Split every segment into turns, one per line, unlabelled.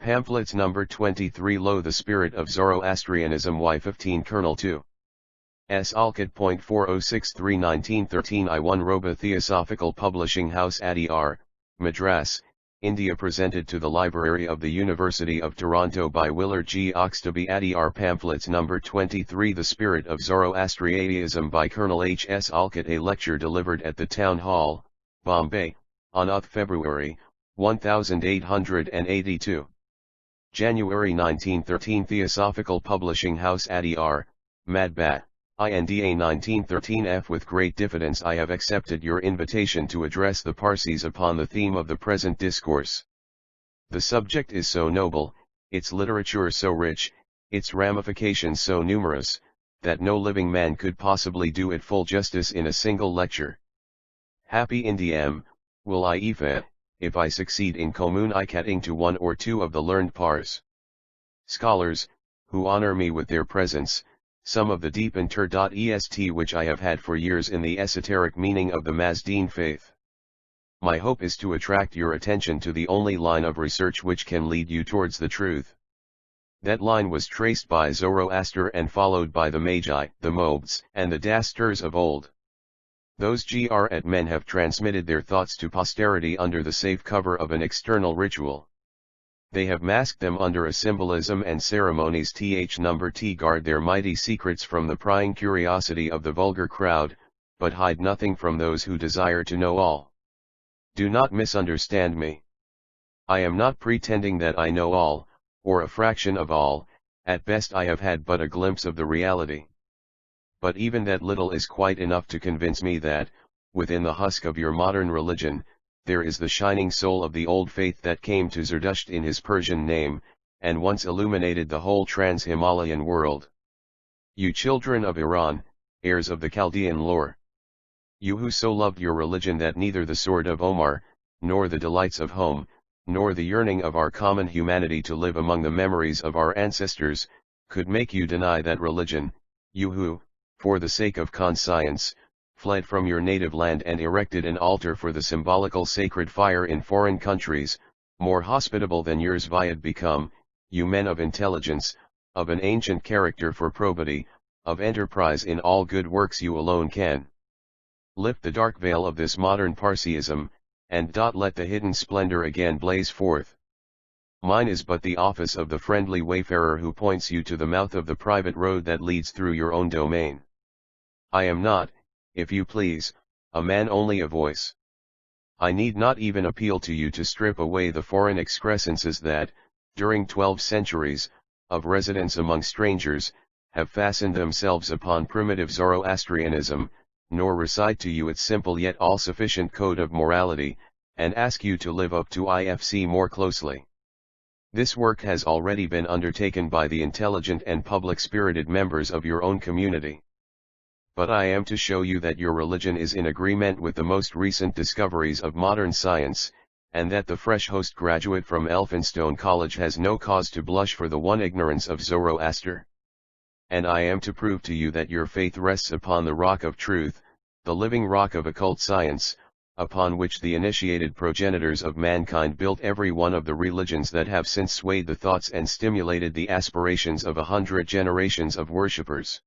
Pamphlets number 23. Lo, the Spirit of Zoroastrianism, Y15, Kernel 2. S. Olcott. 4063 1913 I1 Roba Theosophical Publishing House, Adyar, Madras, India. Presented to the Library of the University of Toronto by Willard G. Oxtoby. Adyar. Pamphlets number 23. The Spirit of Zoroastrianism by Colonel H. S. Olcott. A lecture delivered at the Town Hall, Bombay, on February 1882. January 1913. Theosophical Publishing House, Adyar, Madbat, INDA 1913 F. With great diffidence I have accepted your invitation to address the Parsis upon the theme of the present discourse. The subject is so noble, its literature so rich, its ramifications so numerous, that no living man could possibly do it full justice in a single lecture. Happy Indiam, will I if I succeed in communicating to one or two of the learned Pars scholars, who honor me with their presence, some of the deep est which I have had for years in the esoteric meaning of the Mazdayasna faith. My hope is to attract your attention to the only line of research which can lead you towards the truth. That line was traced by Zoroaster and followed by the Magi, the Modes, and the Dasters of old. Those great men have transmitted their thoughts to posterity under the safe cover of an external ritual. They have masked them under a symbolism and ceremonies T guard their mighty secrets from the prying curiosity of the vulgar crowd, but hide nothing from those who desire to know all. Do not misunderstand me. I am not pretending that I know all, or a fraction of all. At best I have had but a glimpse of the reality. But even that little is quite enough to convince me that, within the husk of your modern religion, there is the shining soul of the old faith that came to Zerdusht in his Persian name, and once illuminated the whole trans-Himalayan world. You children of Iran, heirs of the Chaldean lore. You who so loved your religion that neither the sword of Omar, nor the delights of home, nor the yearning of our common humanity to live among the memories of our ancestors, could make you deny that religion, you who, for the sake of conscience, fled from your native land and erected an altar for the symbolical sacred fire in foreign countries, more hospitable than yours viad become, you men of intelligence, of an ancient character for probity, of enterprise in all good works. You alone can lift the dark veil of this modern Parsiism, and let the hidden splendor again blaze forth. Mine is but the office of the friendly wayfarer who points you to the mouth of the private road that leads through your own domain. I am not, if you please, a man, only a voice. I need not even appeal to you to strip away the foreign excrescences that, during 12 centuries, of residence among strangers, have fastened themselves upon primitive Zoroastrianism, nor recite to you its simple yet all-sufficient code of morality, and ask you to live up to IFC more closely. This work has already been undertaken by the intelligent and public-spirited members of your own community. But I am to show you that your religion is in agreement with the most recent discoveries of modern science, and that the fresh host graduate from Elphinstone College has no cause to blush for the one ignorance of Zoroaster. And I am to prove to you that your faith rests upon the rock of truth, the living rock of occult science, upon which the initiated progenitors of mankind built every one of the religions that have since swayed the thoughts and stimulated the aspirations of 100 generations of worshippers.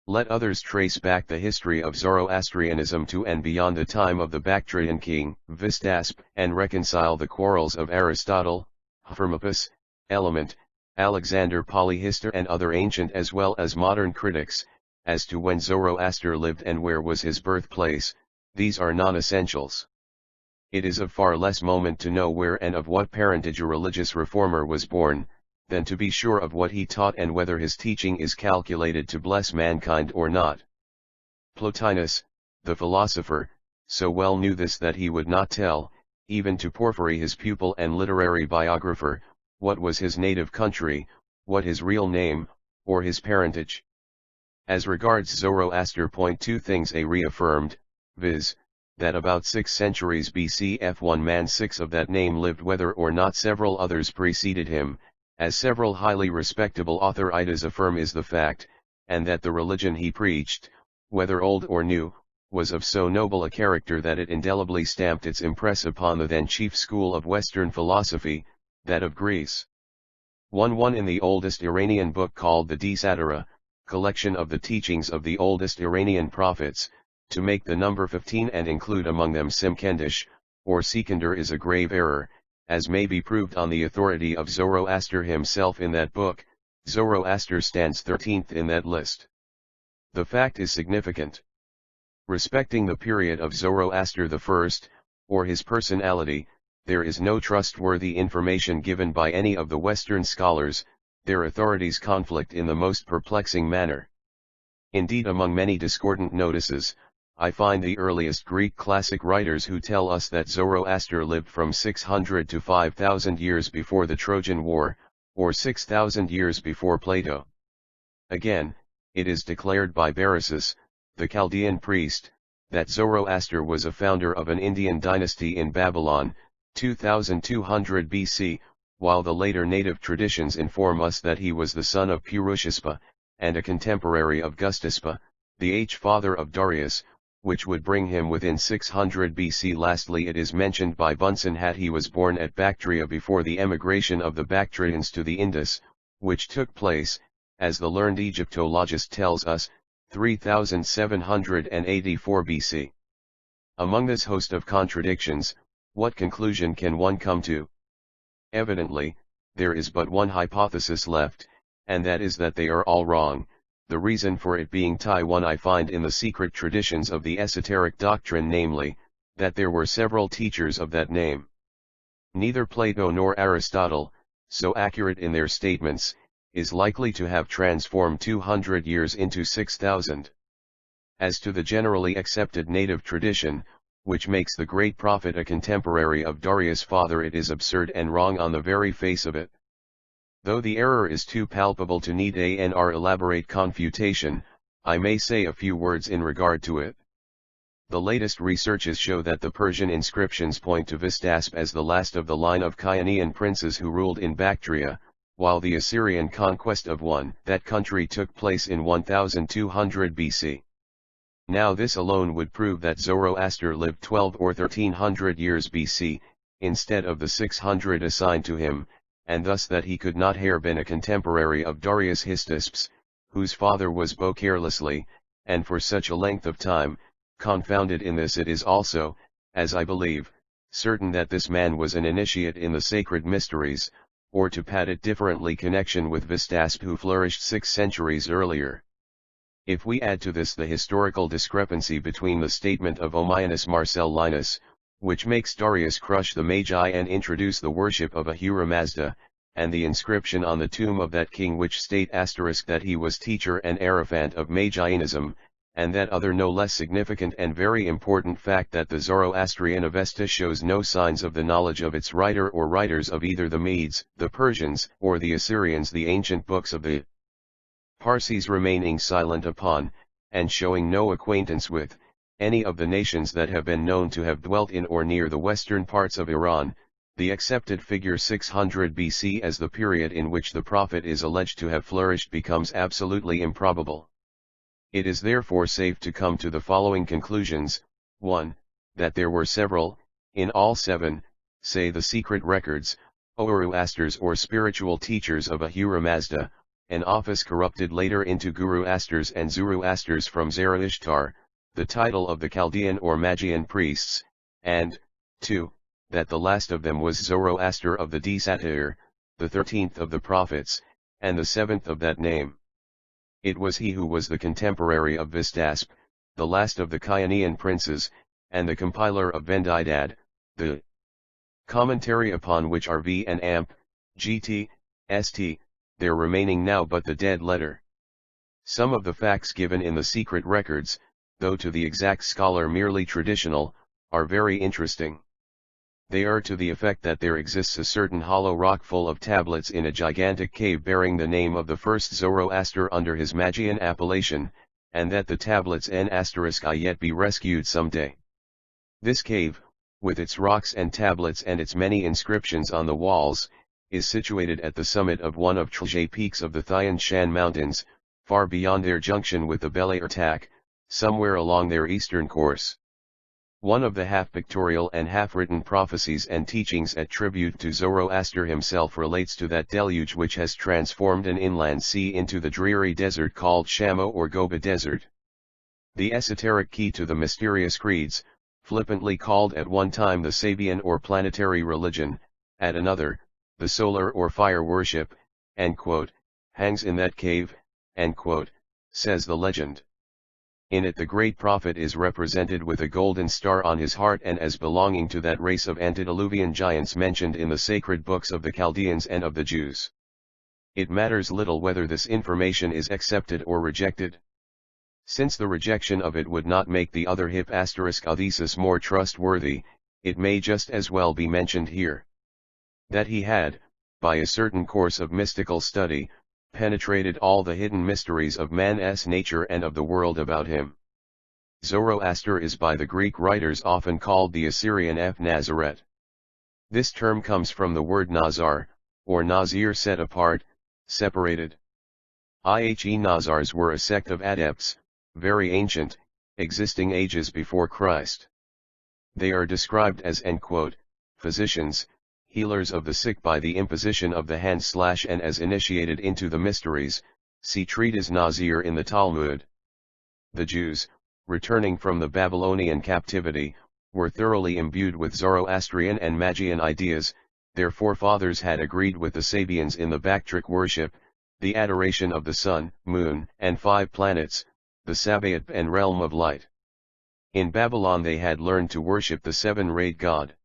Let others trace back the history of Zoroastrianism to and beyond the time of the Bactrian king, Vistasp, and reconcile the quarrels of Aristotle, Hermippus, Element, Alexander Polyhistor and other ancient as well as modern critics, as to when Zoroaster lived and where was his birthplace. These are non-essentials. It is of far less moment to know where and of what parentage a religious reformer was born, than to be sure of what he taught and whether his teaching is calculated to bless mankind or not. Plotinus, the philosopher, so well knew this that he would not tell, even to Porphyry his pupil and literary biographer, what was his native country, what his real name, or his parentage. As regards Zoroaster, two things are reaffirmed, viz., that about 6 centuries BC one man 6 of that name lived whether or not several others preceded him, as several highly respectable authorities affirm is the fact, and that the religion he preached, whether old or new, was of so noble a character that it indelibly stamped its impress upon the then chief school of Western philosophy, that of Greece. 1 in the oldest Iranian book called the Desatira, collection of the teachings of the oldest Iranian prophets, to make the number 15 and include among them Simkendish, or Sikandar is a grave error, as may be proved on the authority of Zoroaster himself in that book. Zoroaster stands 13th in that list. The fact is significant. Respecting the period of Zoroaster I, or his personality, there is no trustworthy information given by any of the Western scholars. Their authorities conflict in the most perplexing manner. Indeed, among many discordant notices, I find the earliest Greek classic writers who tell us that Zoroaster lived from 600 to 5,000 years before the Trojan War, or 6,000 years before Plato. Again, it is declared by Berosus, the Chaldean priest, that Zoroaster was a founder of an Indian dynasty in Babylon, 2200 BC, while the later native traditions inform us that he was the son of Purushispa, and a contemporary of Gustispa, the father of Darius, which would bring him within 600 BC. Lastly, it is mentioned by Bunsen that he was born at Bactria before the emigration of the Bactrians to the Indus, which took place, as the learned Egyptologist tells us, 3784 BC. Among this host of contradictions, what conclusion can one come to? Evidently, there is but one hypothesis left, and that is that they are all wrong. The reason for it being one I find in the secret traditions of the esoteric doctrine, namely, that there were several teachers of that name. Neither Plato nor Aristotle, so accurate in their statements, is likely to have transformed 200 years into 6,000. As to the generally accepted native tradition, which makes the great prophet a contemporary of Darius' father, it is absurd and wrong on the very face of it. Though the error is too palpable to need an elaborate confutation, I may say a few words in regard to it. The latest researches show that the Persian inscriptions point to Vistasp as the last of the line of Chionian princes who ruled in Bactria, while the Assyrian conquest of that country took place in 1200 BC. Now this alone would prove that Zoroaster lived 12 or 1300 years BC, instead of the 600 assigned to him, and thus that he could not have been a contemporary of Darius Histasps, whose father was carelessly, and for such a length of time, confounded in this. It is also, as I believe, certain that this man was an initiate in the sacred mysteries, or to pat it differently, connection with Vistasp, who flourished 6 centuries earlier. If we add to this the historical discrepancy between the statement of Ommianus Marcellinus, which makes Darius crush the Magi and introduce the worship of Ahura Mazda, and the inscription on the tomb of that king which state that he was teacher and Arephant of Magianism, and that other no less significant and very important fact that the Zoroastrian Avesta shows no signs of the knowledge of its writer or writers of either the Medes, the Persians, or the Assyrians, the ancient books of the Parsis remaining silent upon, and showing no acquaintance with, any of the nations that have been known to have dwelt in or near the western parts of Iran, the accepted figure 600 BC as the period in which the prophet is alleged to have flourished becomes absolutely improbable. It is therefore safe to come to the following conclusions: 1. That there were several, in all 7, say the secret records, Zoroasters or spiritual teachers of Ahura Mazda, an office corrupted later into Guruasters and Zoroasters from Zarathustra, the title of the Chaldean or Magian priests, and 2. That the last of them was Zoroaster of the Desatira, the 13th of the prophets, and the 7th of that name. It was he who was the contemporary of Vistasp, the last of the Chionian princes, and the compiler of Vendidad, the commentary upon which are V and Amp, GT, ST, there remaining now but the dead letter. Some of the facts given in the secret records, though to the exact scholar merely traditional, are very interesting. They are to the effect that there exists a certain hollow rock full of tablets in a gigantic cave bearing the name of the first Zoroaster under his Magian appellation, and that the tablets I yet be rescued some day. This cave, with its rocks and tablets and its many inscriptions on the walls, is situated at the summit of one of the peaks of the Thian Shan Mountains, far beyond their junction with the Bel Air somewhere along their eastern course. One of the half-pictorial and half-written prophecies and teachings attributed to Zoroaster himself relates to that deluge which has transformed an inland sea into the dreary desert called Shamo or Gobi Desert. The esoteric key to the mysterious creeds, flippantly called at one time the Sabian or planetary religion, at another, the solar or fire worship, hangs in that cave, says the legend. In it the great prophet is represented with a golden star on his heart and as belonging to that race of antediluvian giants mentioned in the sacred books of the Chaldeans and of the Jews. It matters little whether this information is accepted or rejected. Since the rejection of it would not make the other hypothesis more trustworthy, it may just as well be mentioned here. That he had, by a certain course of mystical study, penetrated all the hidden mysteries of man's nature and of the world about him. Zoroaster is by the Greek writers often called the Assyrian of Nazareth. This term comes from the word nazar, or nazir, set apart, separated. Nazars were a sect of adepts, very ancient, existing ages before Christ. They are described as physicians, healers of the sick by the imposition of the hand / and as initiated into the mysteries, see treatise Nazir in the Talmud. The Jews, returning from the Babylonian captivity, were thoroughly imbued with Zoroastrian and Magian ideas. Their forefathers had agreed with the Sabians in the Bactric worship, the adoration of the sun, moon, and 5 planets, the Sabaoth and realm of light. In Babylon they had learned to worship the 7-rayed god.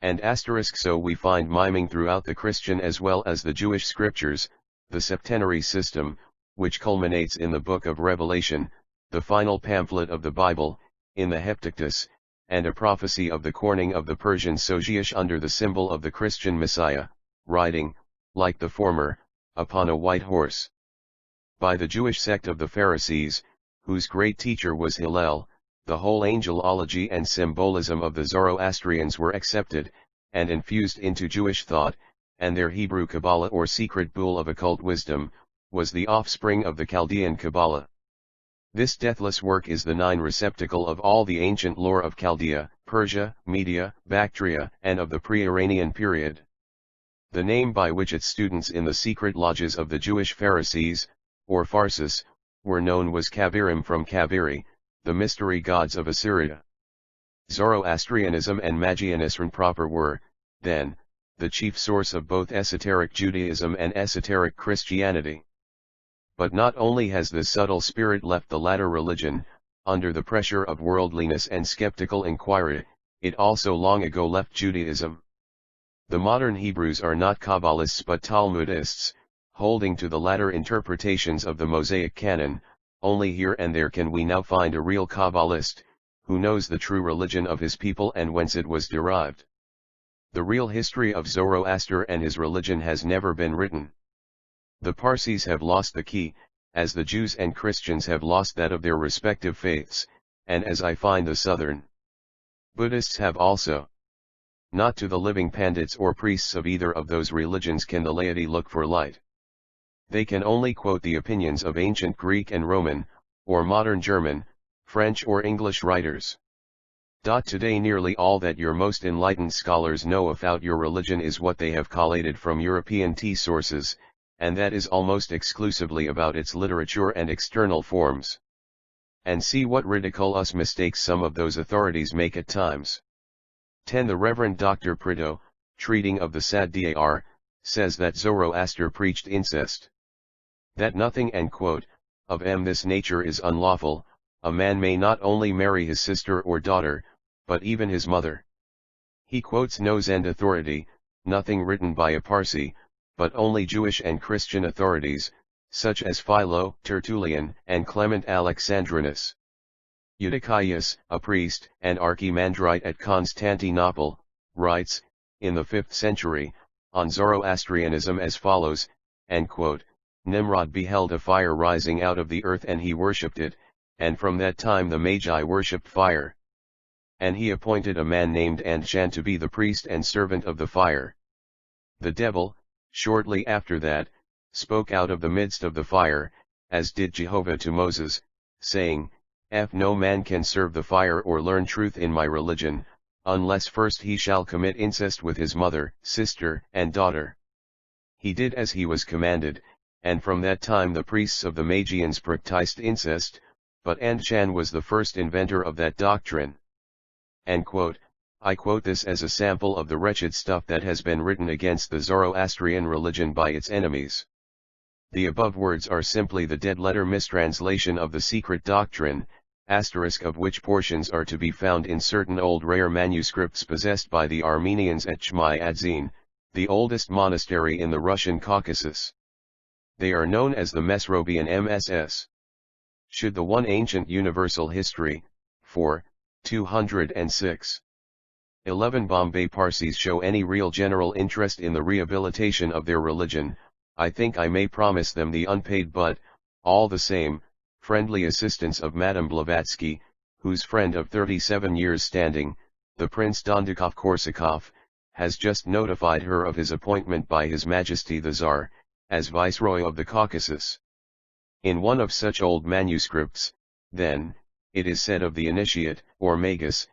And so we find miming throughout the Christian as well as the Jewish scriptures, the septenary system, which culminates in the book of Revelation, the final pamphlet of the Bible, in the Heptactus, and a prophecy of the corning of the Persian Sojiash under the symbol of the Christian Messiah, riding, like the former, upon a white horse. By the Jewish sect of the Pharisees, whose great teacher was Hillel, the whole angelology and symbolism of the Zoroastrians were accepted, and infused into Jewish thought, and their Hebrew Kabbalah or secret bool of occult wisdom, was the offspring of the Chaldean Kabbalah. This deathless work is the 9 receptacle of all the ancient lore of Chaldea, Persia, Media, Bactria, and of the pre-Iranian period. The name by which its students in the secret lodges of the Jewish Pharisees, or Pharsis, were known was Kavirim from Kaviri, the mystery gods of Assyria. Zoroastrianism and Magianism proper were, then, the chief source of both esoteric Judaism and esoteric Christianity. But not only has this subtle spirit left the latter religion, under the pressure of worldliness and skeptical inquiry, it also long ago left Judaism. The modern Hebrews are not Kabbalists but Talmudists, holding to the latter interpretations of the Mosaic canon. Only here and there can we now find a real Kabbalist, who knows the true religion of his people and whence it was derived. The real history of Zoroaster and his religion has never been written. The Parsis have lost the key, as the Jews and Christians have lost that of their respective faiths, and as I find the Southern Buddhists have also. Not to the living pandits or priests of either of those religions can the laity look for light. They can only quote the opinions of ancient Greek and Roman, or modern German, French or English writers. Today nearly all that your most enlightened scholars know about your religion is what they have collated from European sources, and that is almost exclusively about its literature and external forms. And see what ridiculous mistakes some of those authorities make at times. 10. The Reverend Dr. Prideaux, treating of the Saddar, says that Zoroaster preached incest. That nothing of this nature is unlawful, a man may not only marry his sister or daughter, but even his mother. He quotes no Zend authority, nothing written by a Parsi, but only Jewish and Christian authorities, such as Philo, Tertullian, and Clement Alexandrinus. Eutychius, a priest and archimandrite at Constantinople, writes, in the 5th century, on Zoroastrianism as follows, Nimrod beheld a fire rising out of the earth and he worshipped it, and from that time the Magi worshipped fire. And he appointed a man named Anshan to be the priest and servant of the fire. The devil, shortly after that, spoke out of the midst of the fire, as did Jehovah to Moses, saying, No man can serve the fire or learn truth in my religion, unless first he shall commit incest with his mother, sister, and daughter. He did as he was commanded, and from that time the priests of the Magians practiced incest, but Anshan was the first inventor of that doctrine. I quote this as a sample of the wretched stuff that has been written against the Zoroastrian religion by its enemies. The above words are simply the dead-letter mistranslation of the secret doctrine, asterisk of which portions are to be found in certain old rare manuscripts possessed by the Armenians at Chmy-Adzin, the oldest monastery in the Russian Caucasus. They are known as the Mesrobian MSS. Should the one ancient universal history, 206. 11 Bombay Parsis show any real general interest in the rehabilitation of their religion, I think I may promise them the unpaid but, all the same, friendly assistance of Madame Blavatsky, whose friend of 37 years standing, the Prince Dondikov-Korsakov, has just notified her of his appointment by His Majesty the Tsar, as Viceroy of the Caucasus. In one of such old manuscripts, then, it is said of the initiate, or magus,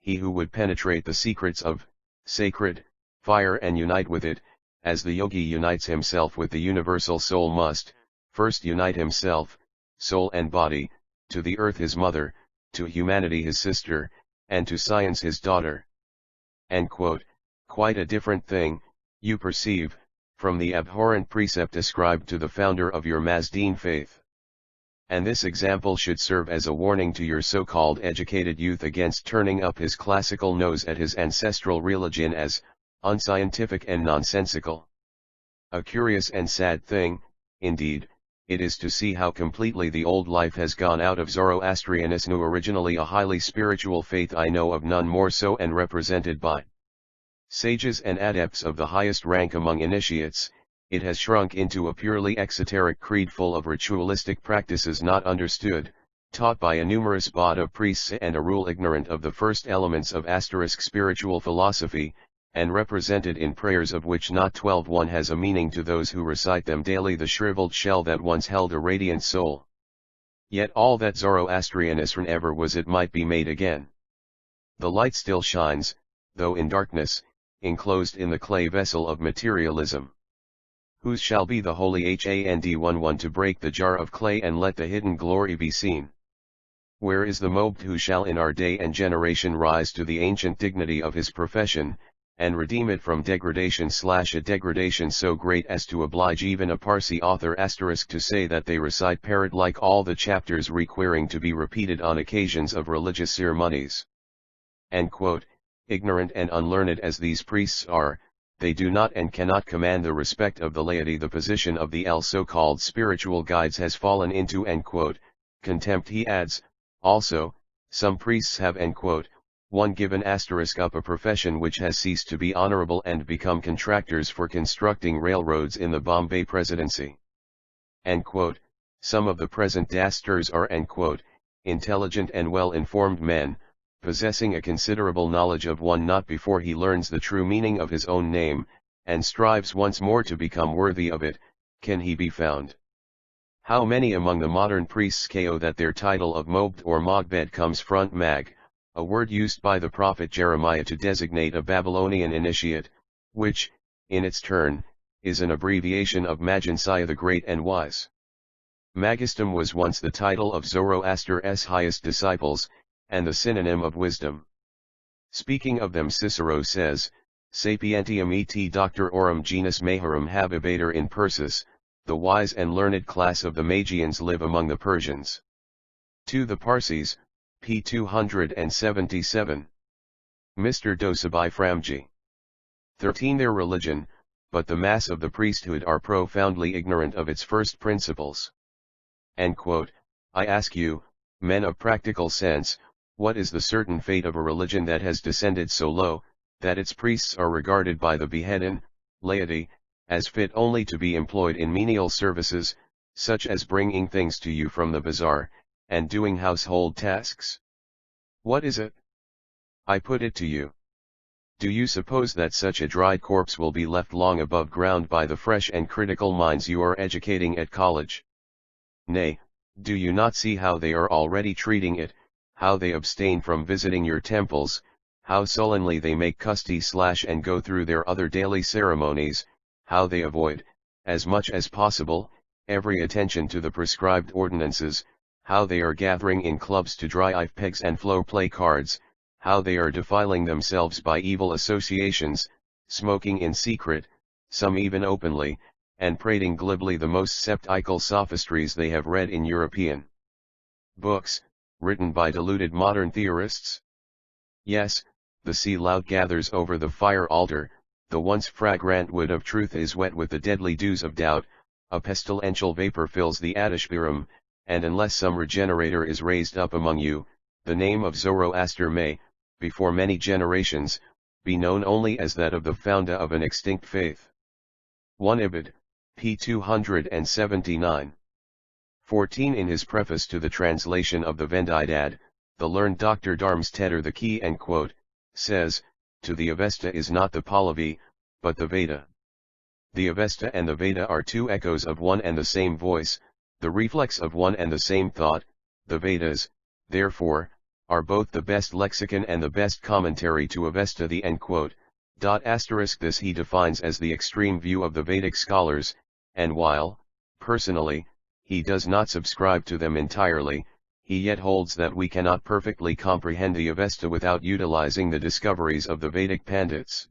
he who would penetrate the secrets of sacred fire and unite with it, as the yogi unites himself with the universal soul must, first unite himself, soul and body, to the earth his mother, to humanity his sister, and to science his daughter. Quite a different thing, you perceive, from the abhorrent precept ascribed to the founder of your Mazdayasna faith. And this example should serve as a warning to your so-called educated youth against turning up his classical nose at his ancestral religion as unscientific and nonsensical. A curious and sad thing, indeed, it is to see how completely the old life has gone out of Zoroastrianism, originally a highly spiritual faith. I know of none more so, and represented by sages and adepts of the highest rank among initiates. It has shrunk into a purely exoteric creed full of ritualistic practices not understood, taught by a numerous bod of priests and a rule ignorant of the first elements of spiritual philosophy, and represented in prayers of which not 12 has a meaning to those who recite them daily. The shriveled shell that once held a radiant soul. Yet all that Zoroastrianism ever was, it might be made again. The light still shines, though in darkness, enclosed in the clay vessel of materialism. Whose shall be the holy hand to break the jar of clay and let the hidden glory be seen? Where is the mobed who shall in our day and generation rise to the ancient dignity of his profession, and redeem it from degradation/a degradation so great as to oblige even a Parsi author to say that they recite parrot-like all the chapters requiring to be repeated on occasions of religious ceremonies? Ignorant and unlearned as these priests are, they do not and cannot command the respect of the laity. The position of the so-called spiritual guides has fallen into contempt. He adds, also, some priests have given up a profession which has ceased to be honorable and become contractors for constructing railroads in the Bombay Presidency. Some of the present dasters are intelligent and well-informed men, possessing a considerable knowledge of one not before he learns the true meaning of his own name, and strives once more to become worthy of it. Can he be found? How many among the modern priests ko that their title of mobed or mogbed comes front mag, a word used by the prophet Jeremiah to designate a Babylonian initiate, which, in its turn, is an abbreviation of Magansiah the Great and Wise. Magistum was once the title of Zoroaster's highest disciples, and the synonym of wisdom. Speaking of them, Cicero says, Sapientium et doctororum genus majorum habibator in Persis, the wise and learned class of the Magians live among the Persians. To the Parsis, p. 277. Mr. Dosabai Framji. 13. Their religion, but the mass of the priesthood are profoundly ignorant of its first principles. I ask you, men of practical sense, what is the certain fate of a religion that has descended so low, that its priests are regarded by the beheaded laity, as fit only to be employed in menial services, such as bringing things to you from the bazaar, and doing household tasks? What is it? I put it to you. Do you suppose that such a dried corpse will be left long above ground by the fresh and critical minds you are educating at college? Nay, Do you not see how they are already treating it, how they abstain from visiting your temples, how sullenly they make kusti / and go through their other daily ceremonies, how they avoid, as much as possible, every attention to the prescribed ordinances, how they are gathering in clubs to dry eye pegs and flow play cards, how they are defiling themselves by evil associations, smoking in secret, some even openly, and prating glibly the most septical sophistries they have read in European books, written by deluded modern theorists? Yes, the sea loud gathers over the fire altar, the once fragrant wood of truth is wet with the deadly dews of doubt, a pestilential vapor fills the Adishbirum, and unless some regenerator is raised up among you, the name of Zoroaster may, before many generations, be known only as that of the founder of an extinct faith. 1 Ibid, p. 279. 14 In his preface to the translation of the Vendidad, the learned Dr. Darmstetter the key and quote, says, to the Avesta is not the Pahlavi, but the Veda. The Avesta and the Veda are two echoes of one and the same voice, the reflex of one and the same thought. The Vedas, therefore, are both the best lexicon and the best commentary to Avesta the end quote. This he defines as the extreme view of the Vedic scholars, and while, personally, he does not subscribe to them entirely, he yet holds that we cannot perfectly comprehend the Avesta without utilizing the discoveries of the Vedic Pandits.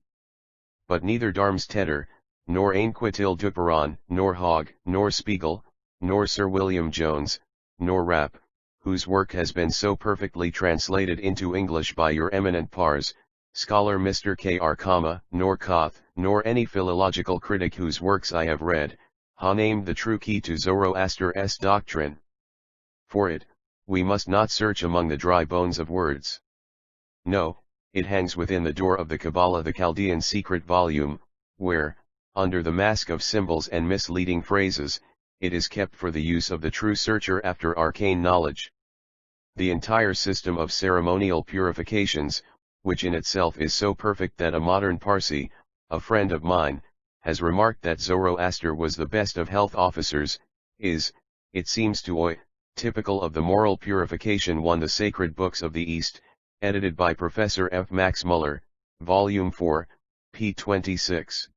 But neither Darmstetter, nor Ainquetil Duperon, nor Hogg, nor Spiegel, nor Sir William Jones, nor Rapp, whose work has been so perfectly translated into English by your eminent pars, scholar Mr. K. R. Nor Koth, nor any philological critic whose works I have read, ha named the true key to Zoroaster's doctrine. For it, we must not search among the dry bones of words. No, it hangs within the door of the Kabbalah, the Chaldean secret volume, where, under the mask of symbols and misleading phrases, it is kept for the use of the true searcher after arcane knowledge. The entire system of ceremonial purifications, which in itself is so perfect that a modern Parsi, a friend of mine, has remarked that Zoroaster was the best of health officers, is, it seems to Oi, typical of the moral purification one the sacred books of the East, edited by Professor F. Max Muller, Volume 4, p. 26.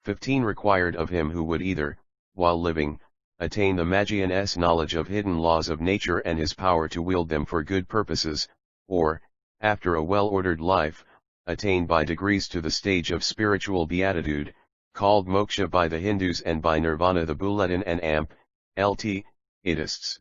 15 Required of him who would either, while living, attain the Magian's knowledge of hidden laws of nature and his power to wield them for good purposes, or, after a well-ordered life, attain by degrees to the stage of spiritual beatitude, called moksha by the Hindus and by nirvana the Buletin and Amp, Lt. Idists.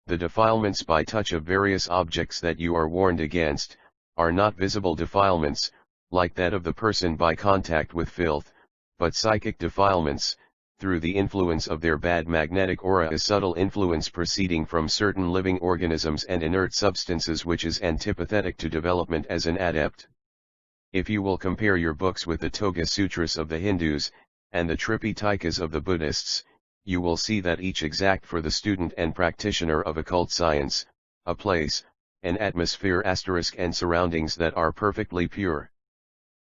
The defilements by touch of various objects that you are warned against, are not visible defilements, like that of the person by contact with filth, but psychic defilements, through the influence of their bad magnetic aura, a subtle influence proceeding from certain living organisms and inert substances which is antipathetic to development as an adept. If you will compare your books with the Toga Sutras of the Hindus, and the Tripitakas of the Buddhists, you will see that each exact for the student and practitioner of occult science, a place, an atmosphere * and surroundings that are perfectly pure.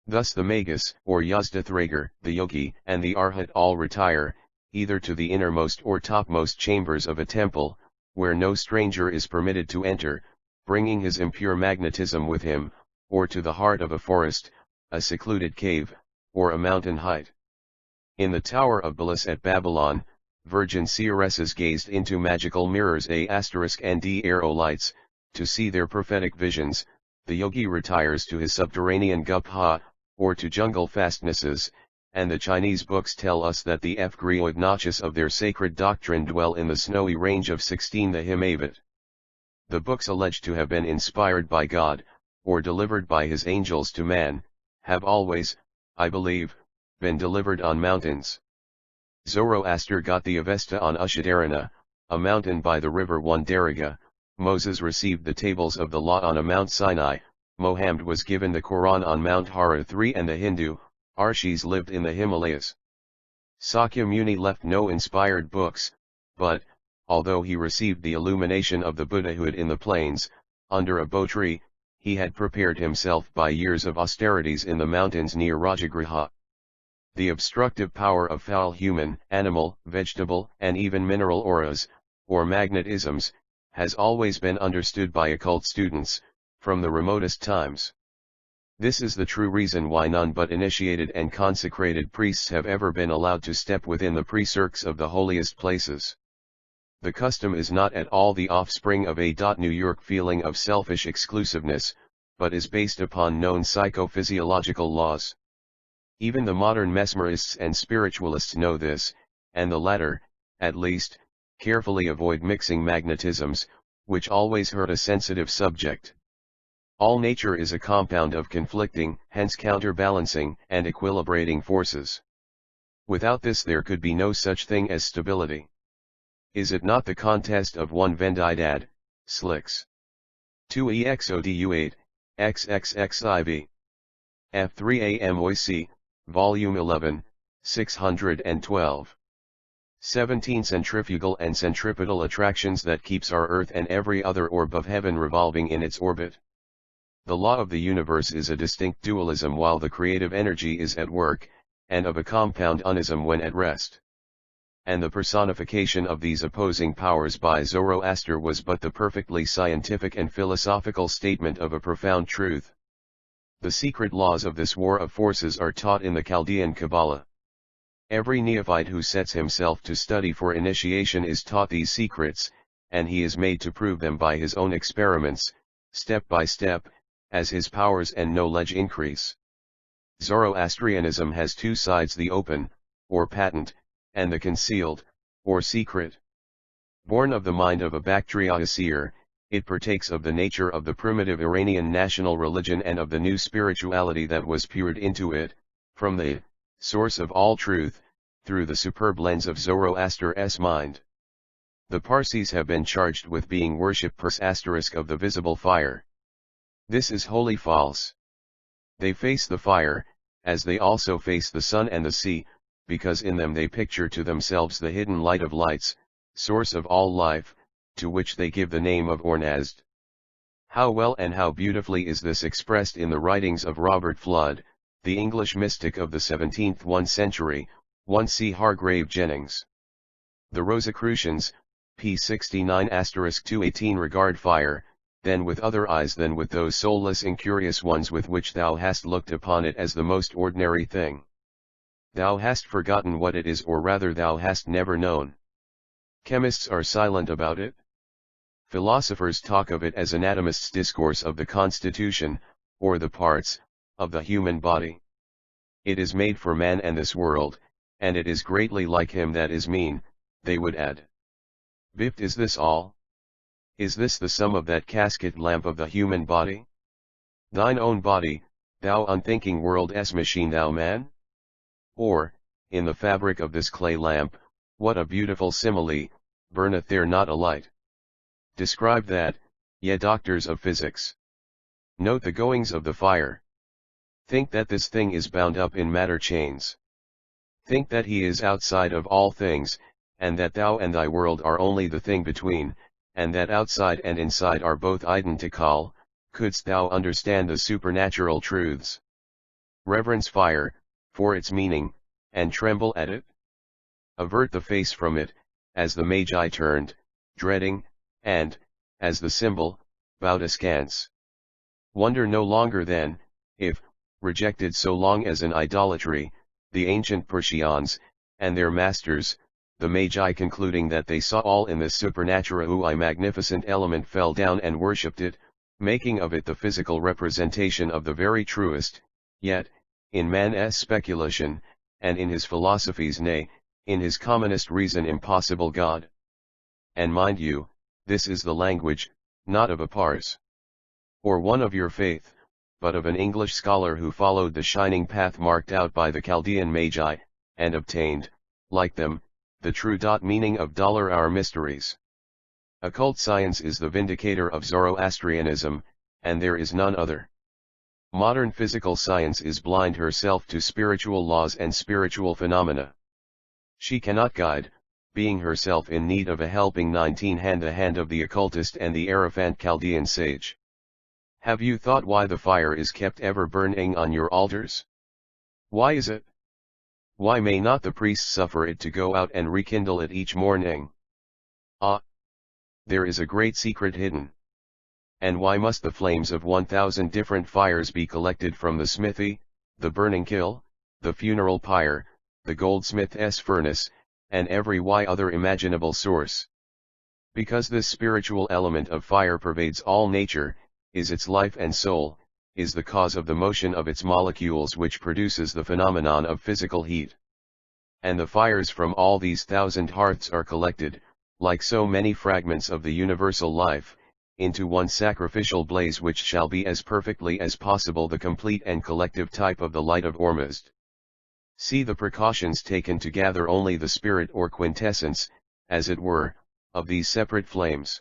Thus the Magus or Yazdathragar, the Yogi and the Arhat all retire, either to the innermost or topmost chambers of a temple, where no stranger is permitted to enter, bringing his impure magnetism with him, or to the heart of a forest, a secluded cave, or a mountain height. In the Tower of Belus at Babylon, virgin seeresses gazed into magical mirrors ** and d aerolites, to see their prophetic visions. The yogi retires to his subterranean gupha, or to jungle fastnesses, and the Chinese books tell us that the F-grioid notches of their sacred doctrine dwell in the snowy range of 16 the Himavat. The books alleged to have been inspired by God, or delivered by his angels to man, have always, I believe, been delivered on mountains. Zoroaster got the Avesta on Ushadarana, a mountain by the river Wandariga. Moses received the tables of the law on a Mount Sinai. Mohammed was given the Quran on Mount Hara III, and the Hindu, Arshis, lived in the Himalayas. Sakya Muni left no inspired books, but, although he received the illumination of the Buddhahood in the plains, under a bo tree, he had prepared himself by years of austerities in the mountains near Rajagriha. The obstructive power of foul human, animal, vegetable, and even mineral auras, or magnetisms, has always been understood by occult students, from the remotest times. This is the true reason why none but initiated and consecrated priests have ever been allowed to step within the precincts of the holiest places. The custom is not at all the offspring of a New York feeling of selfish exclusiveness, but is based upon known psychophysiological laws. Even the modern mesmerists and spiritualists know this, and the latter, at least, carefully avoid mixing magnetisms, which always hurt a sensitive subject. All nature is a compound of conflicting, hence counterbalancing and equilibrating forces. Without this there could be no such thing as stability. Is it not the contest of one Vendidad, Slicks? 2 EXODU 8, XXXIV. F3 AMOIC, Volume 11, 612. 17 centrifugal and centripetal attractions that keeps our Earth and every other orb of heaven revolving in its orbit. The law of the universe is a distinct dualism while the creative energy is at work, and of a compound unism when at rest. And the personification of these opposing powers by Zoroaster was but the perfectly scientific and philosophical statement of a profound truth. The secret laws of this war of forces are taught in the Chaldean Kabbalah. Every neophyte who sets himself to study for initiation is taught these secrets, and he is made to prove them by his own experiments, step by step, as his powers and knowledge increase. Zoroastrianism has two sides: the open, or patent, and the concealed, or secret. Born of the mind of a Bactria seer, it partakes of the nature of the primitive Iranian national religion and of the new spirituality that was poured into it, from the source of all truth, through the superb lens of Zoroaster's mind. The Parsis have been charged with being worshippers of the visible fire. This is wholly false. They face the fire, as they also face the sun and the sea, because in them they picture to themselves the hidden light of lights, source of all life, to which they give the name of Ornazd. How well and how beautifully is this expressed in the writings of Robert Flood, the English mystic of the 17th century, 1 Hargrave Jennings. The Rosicrucians, p. 69*218 regard fire, then with other eyes than with those soulless incurious ones with which thou hast looked upon it as the most ordinary thing. Thou hast forgotten what it is, or rather thou hast never known. Chemists are silent about it. Philosophers talk of it as anatomists discourse of the constitution, or the parts, of the human body. It is made for man and this world, and it is greatly like him that is mean, they would add. Bift, is this all? Is this the sum of that casket lamp of the human body? Thine own body, thou unthinking world's machine, thou man? Or, in the fabric of this clay lamp, what a beautiful simile, burneth there not a light? Describe that, ye doctors of physics. Note the goings of the fire. Think that this thing is bound up in matter chains. Think that he is outside of all things, and that thou and thy world are only the thing between, and that outside and inside are both identical. Couldst thou understand the supernatural truths? Reverence fire, for its meaning, and tremble at it? Avert the face from it, as the Magi turned, dreading, and, as the symbol, bowed askance. Wonder no longer then, if, rejected so long as an idolatry, the ancient Persians, and their masters, the Magi, concluding that they saw all in this supernatural magnificent element, fell down and worshipped it, making of it the physical representation of the very truest, yet, in man's speculation, and in his philosophies, nay, in his commonest reason, impossible God. And mind you, this is the language, not of a Pars, or one of your faith, but of an English scholar who followed the shining path marked out by the Chaldean Magi, and obtained, like them, the true meaning of our mysteries. Occult science is the vindicator of Zoroastrianism, and there is none other. Modern physical science is blind herself to spiritual laws and spiritual phenomena. She cannot guide, being herself in need of a helping 19 the hand of the occultist and the arrogant Chaldean sage. Have you thought why the fire is kept ever burning on your altars? Why is it? Why may not the priests suffer it to go out and rekindle it each morning? Ah, there is a great secret hidden. And why must the flames of 1,000 different fires be collected from the smithy, the burning kiln, the funeral pyre, the goldsmith's furnace, and every other imaginable source? Because this spiritual element of fire pervades all nature, is its life and soul, is the cause of the motion of its molecules which produces the phenomenon of physical heat. And the fires from all these 1,000 hearths are collected, like so many fragments of the universal life, into one sacrificial blaze which shall be as perfectly as possible the complete and collective type of the light of Ormuzd. See the precautions taken to gather only the spirit or quintessence, as it were, of these separate flames.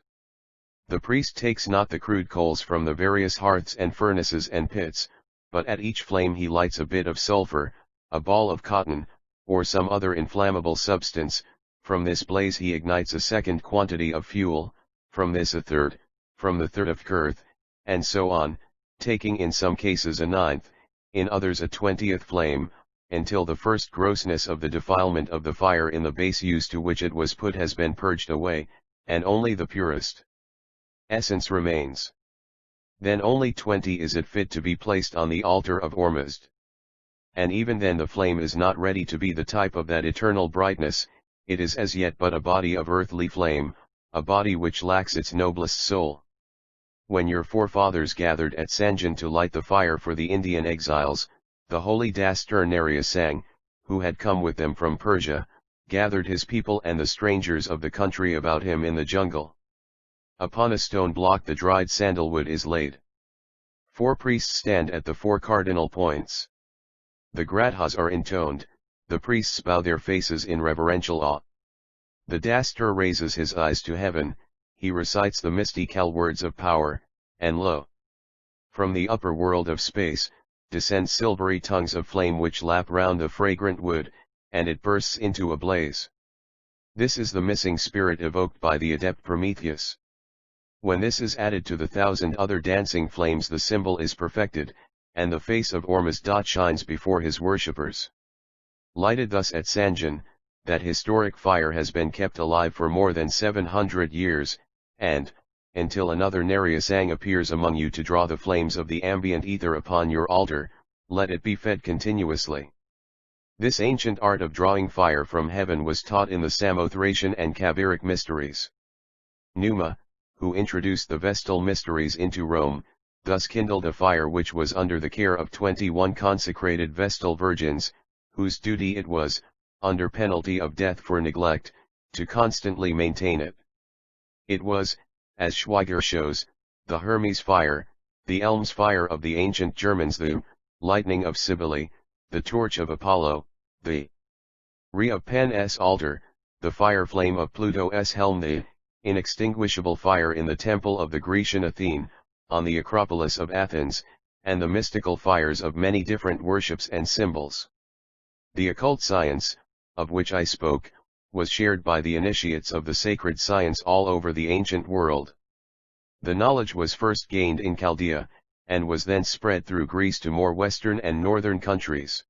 The priest takes not the crude coals from the various hearths and furnaces and pits, but at each flame he lights a bit of sulfur, a ball of cotton, or some other inflammable substance. From this blaze he ignites a second quantity of fuel, from this a third, from the third of earth, and so on, taking in some cases a ninth, in others a 20th flame, until the first grossness of the defilement of the fire in the base use to which it was put has been purged away, and only the purest essence remains. Then only 20 is it fit to be placed on the altar of Ormuzd. And even then the flame is not ready to be the type of that eternal brightness, it is as yet but a body of earthly flame, a body which lacks its noblest soul. When your forefathers gathered at Sanjan to light the fire for the Indian exiles, the holy Dastur sang, who had come with them from Persia, gathered his people and the strangers of the country about him in the jungle. Upon a stone block the dried sandalwood is laid. 4 priests stand at the 4 cardinal points. The grathas are intoned, the priests bow their faces in reverential awe. The Dastur raises his eyes to heaven, he recites the mystical words of power, and lo! From the upper world of space, descend silvery tongues of flame which lap round the fragrant wood, and it bursts into a blaze. This is the missing spirit evoked by the adept Prometheus. When this is added to the 1,000 other dancing flames the symbol is perfected, and the face of Ormuzd shines before his worshippers. Lighted thus at Sanjan, that historic fire has been kept alive for more than 700 years, and, until another Nariasang appears among you to draw the flames of the ambient ether upon your altar, let it be fed continuously. This ancient art of drawing fire from heaven was taught in the Samothracian and Kaviric mysteries. Numa, who introduced the Vestal mysteries into Rome, thus kindled a fire which was under the care of 21 consecrated Vestal virgins, whose duty it was, under penalty of death for neglect, to constantly maintain it. It was, as Schweiger shows, the Hermes fire, the Elms fire of the ancient Germans, the lightning of Cybele, the torch of Apollo, the Re of Pan's altar, the fire flame of Pluto's helm, the inextinguishable fire in the temple of the Grecian Athene, on the Acropolis of Athens, and the mystical fires of many different worships and symbols. The occult science, of which I spoke, was shared by the initiates of the sacred science all over the ancient world. The knowledge was first gained in Chaldea, and was then spread through Greece to more western and northern countries.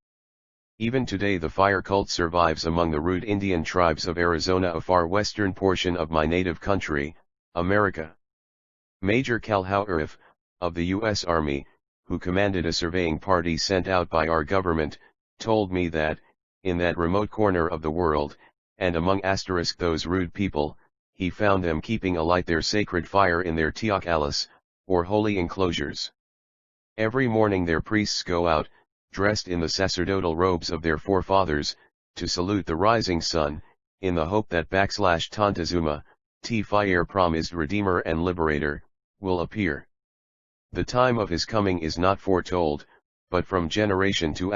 Even today the fire cult survives among the rude Indian tribes of Arizona, a far western portion of my native country, America. Major Cal Houarif, of the U.S. Army, who commanded a surveying party sent out by our government, told me that, in that remote corner of the world, and among those rude people, he found them keeping alight their sacred fire in their teocalis, or holy enclosures. Every morning their priests go out, dressed in the sacerdotal robes of their forefathers, to salute the rising sun, in the hope that Tantezuma, Fire promised Redeemer and Liberator, will appear. The time of his coming is not foretold, but from generation to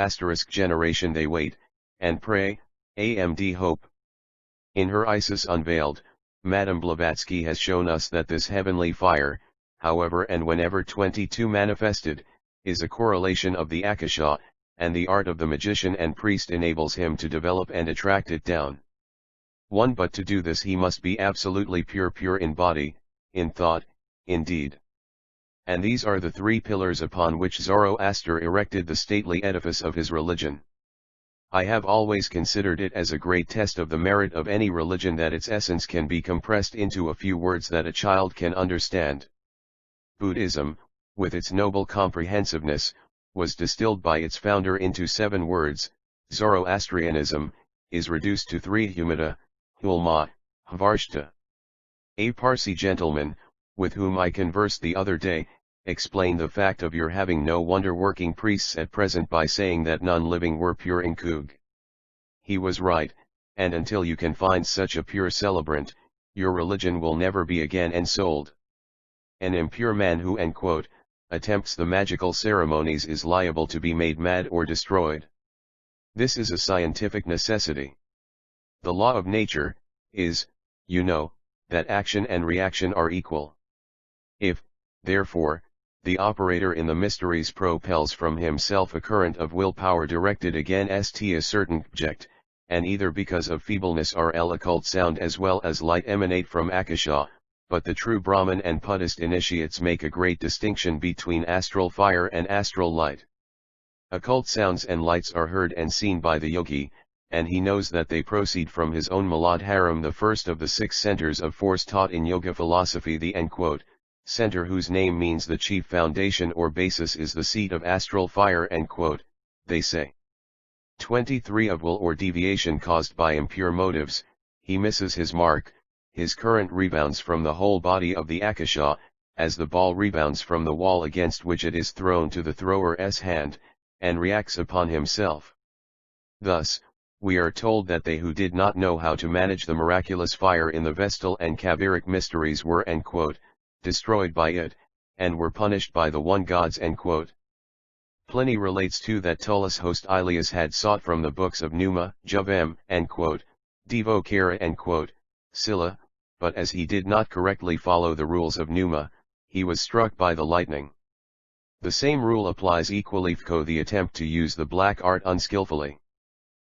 generation they wait, and pray, AMD hope. In her Isis Unveiled, Madame Blavatsky has shown us that this heavenly fire, however and whenever 22 manifested, is a correlation of the Akasha, and the art of the magician and priest enables him to develop and attract it down. But to do this he must be absolutely pure in body, in thought, in deed. And these are the 3 pillars upon which Zoroaster erected the stately edifice of his religion. I have always considered it as a great test of the merit of any religion that its essence can be compressed into a few words that a child can understand. Buddhism, with its noble comprehensiveness, was distilled by its founder into 7 words. Zoroastrianism is reduced to 3 humata, hulma, varshta. A Parsi gentleman, with whom I conversed the other day, explained the fact of your having no wonder-working priests at present by saying that none living were pure in Kug. He was right, and until you can find such a pure celebrant, your religion will never be again ensouled. An impure man who attempts the magical ceremonies is liable to be made mad or destroyed. This is a scientific necessity. The law of nature is, that action and reaction are equal. If, therefore, the operator in the mysteries propels from himself a current of willpower directed against a certain object, and either because of feebleness or occult sound as well as light emanate from Akasha, but the true Brahmin and Buddhist initiates make a great distinction between astral fire and astral light. Occult sounds and lights are heard and seen by the yogi, and he knows that they proceed from his own Muladharam, the first of the 6 centers of force taught in yoga philosophy. The center, whose name means the chief foundation or basis, is the seat of astral fire, they say. 23 of will or deviation caused by impure motives, he misses his mark, his current rebounds from the whole body of the Akasha, as the ball rebounds from the wall against which it is thrown to the thrower's hand, and reacts upon himself. Thus, we are told that they who did not know how to manage the miraculous fire in the Vestal and Kaviric mysteries were destroyed by it, and were punished by the one gods. Pliny relates too that Tullus' host Aelius had sought from the books of Numa, Juvem, Devocera, Scylla, but as he did not correctly follow the rules of Numa, he was struck by the lightning. The same rule applies equally for the attempt to use the black art unskillfully.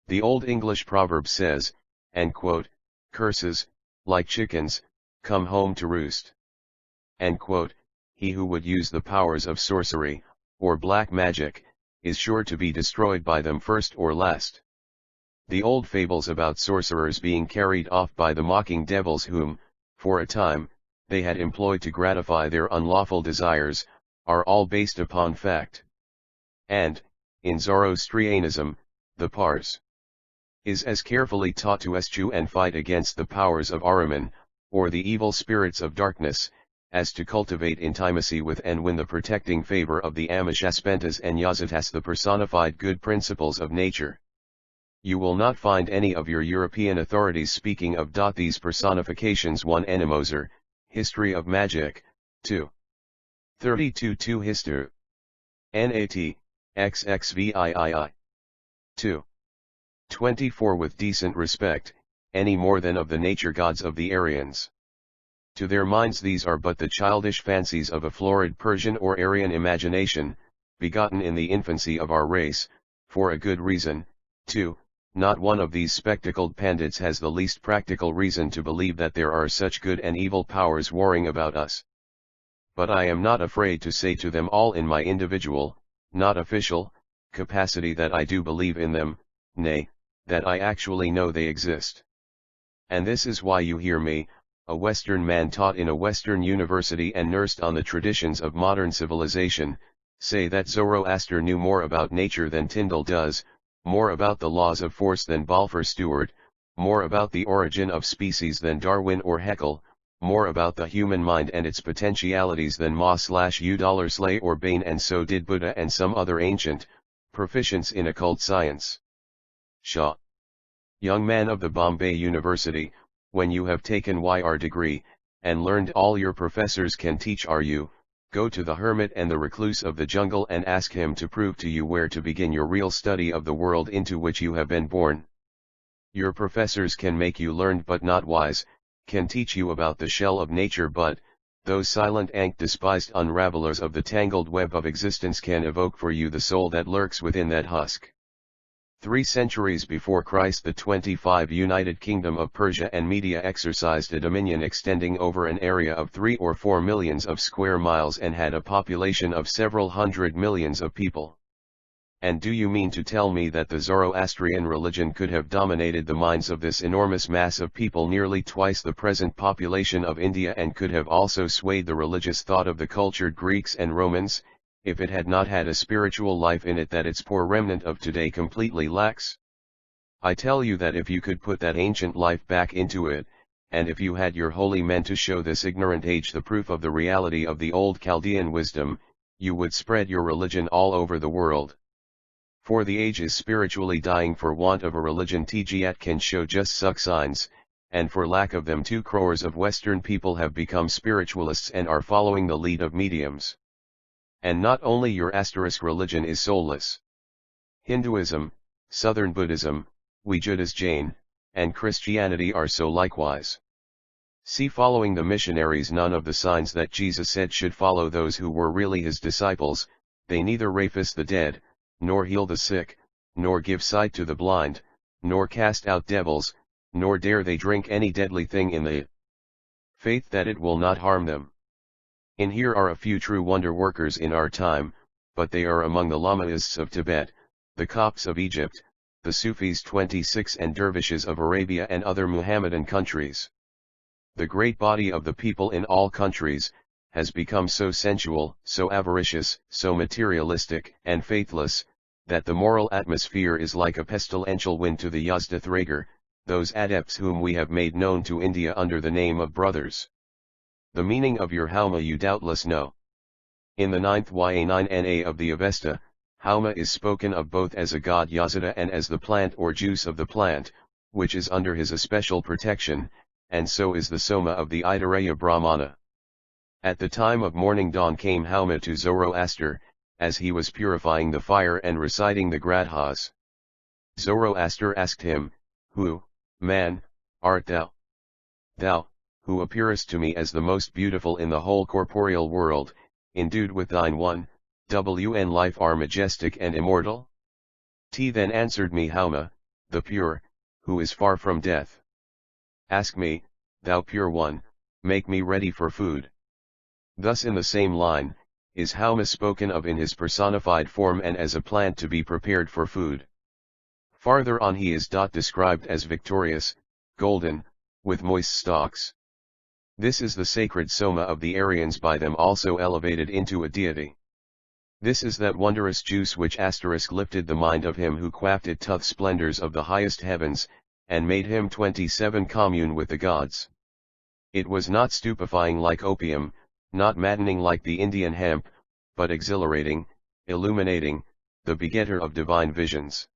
The Old English proverb says, curses, like chickens, come home to roost. He who would use the powers of sorcery, or black magic, is sure to be destroyed by them first or last. The old fables about sorcerers being carried off by the mocking devils whom, for a time, they had employed to gratify their unlawful desires, are all based upon fact. And, in Zoroastrianism, the pars is as carefully taught to eschew and fight against the powers of Ahriman, or the evil spirits of darkness, as to cultivate intimacy with and win the protecting favor of the Amishaspentas and Yazatas, the personified good principles of nature. You will not find any of your European authorities speaking of these personifications. 1 Ennemoser, History of Magic, 2. 32 History. Nat. XXVIII. 2. 24 With decent respect, any more than of the nature gods of the Aryans. To their minds these are but the childish fancies of a florid Persian or Aryan imagination, begotten in the infancy of our race, for a good reason. 2. Not one of these spectacled pandits has the least practical reason to believe that there are such good and evil powers warring about us. But I am not afraid to say to them all in my individual, not official, capacity that I do believe in them, nay, that I actually know they exist. And this is why you hear me, a Western man taught in a Western university and nursed on the traditions of modern civilization, say that Zoroaster knew more about nature than Tyndall does, more about the laws of force than Balfour Stewart, more about the origin of species than Darwin or Haeckel, more about the human mind and its potentialities than Ma/U$Slay or Bain, and so did Buddha and some other ancient, proficients in occult science. Shah. Young man of the Bombay University, when you have taken your degree, and learned all your professors can teach you, go to the hermit and the recluse of the jungle and ask him to prove to you where to begin your real study of the world into which you have been born. Your professors can make you learned but not wise, can teach you about the shell of nature, but those silent despised unravelers of the tangled web of existence can evoke for you the soul that lurks within that husk. 3 centuries before Christ, the 25 United Kingdom of Persia and Media exercised a dominion extending over an area of 3 or 4 millions of square miles and had a population of several hundred millions of people. And do you mean to tell me that the Zoroastrian religion could have dominated the minds of this enormous mass of people, nearly twice the present population of India, and could have also swayed the religious thought of the cultured Greeks and Romans, if it had not had a spiritual life in it that its poor remnant of today completely lacks? I tell you that if you could put that ancient life back into it, and if you had your holy men to show this ignorant age the proof of the reality of the old Chaldean wisdom, you would spread your religion all over the world. For the age is spiritually dying for want of a religion that can show just such signs, and for lack of them 2 crores of Western people have become spiritualists and are following the lead of mediums. And not only your asterisk religion is soulless. Hinduism, Southern Buddhism, Judas Jain, and Christianity are so likewise. See, following the missionaries, none of the signs that Jesus said should follow those who were really his disciples. They neither raise the dead, nor heal the sick, nor give sight to the blind, nor cast out devils, nor dare they drink any deadly thing in the faith that it will not harm them. In here are a few true wonder workers in our time, but they are among the Lamaists of Tibet, the Copts of Egypt, the Sufis 26 and dervishes of Arabia and other Muhammadan countries. The great body of the people in all countries has become so sensual, so avaricious, so materialistic and faithless, that the moral atmosphere is like a pestilential wind to the Yazdathragar, those adepts whom we have made known to India under the name of brothers. The meaning of your Hauma you doubtless know. In the 9th Ya9Na of the Avesta, Hauma is spoken of both as a god Yazada and as the plant or juice of the plant, which is under his especial protection, and so is the Soma of the Aitareya Brahmana. At the time of morning dawn came Hauma to Zoroaster, as he was purifying the fire and reciting the Gradhas. Zoroaster asked him, "Who, man, art thou? Thou, who appearest to me as the most beautiful in the whole corporeal world, endued with thine one, wn life, are majestic and immortal?" T then answered me, Hauma, the pure, who is far from death. Ask me, thou pure one, make me ready for food. Thus in the same line, is Hauma spoken of in his personified form and as a plant to be prepared for food. Farther on he is described as victorious, golden, with moist stalks. This is the sacred Soma of the Aryans, by them also elevated into a deity. This is that wondrous juice which lifted the mind of him who quaffed it to the splendors of the highest heavens, and made him 27 commune with the gods. It was not stupefying like opium, not maddening like the Indian hemp, but exhilarating, illuminating, the begetter of divine visions.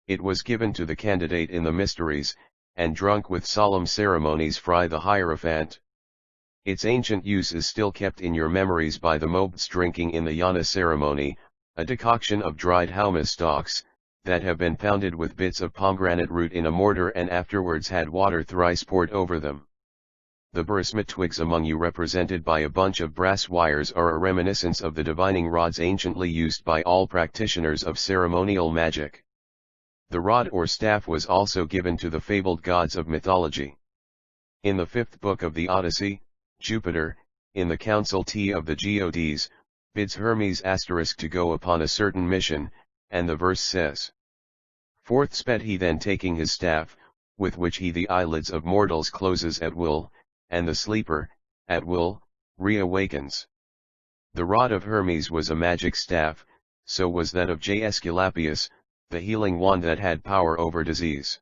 It was given to the candidate in the mysteries, and drunk with solemn ceremonies fry the Hierophant. Its ancient use is still kept in your memories by the Mobs drinking in the Yana ceremony, a decoction of dried Hauma stalks, that have been pounded with bits of pomegranate root in a mortar and afterwards had water thrice poured over them. The burisma twigs among you, represented by a bunch of brass wires, are a reminiscence of the divining rods anciently used by all practitioners of ceremonial magic. The rod or staff was also given to the fabled gods of mythology. In the 5th book of the Odyssey, Jupiter, in the council of the Gods, bids Hermes to go upon a certain mission, and the verse says, "Forth sped he then, taking his staff, with which he the eyelids of mortals closes at will, and the sleeper, at will, reawakens." The rod of Hermes was a magic staff, so was that of Aesculapius, the healing wand that had power over disease.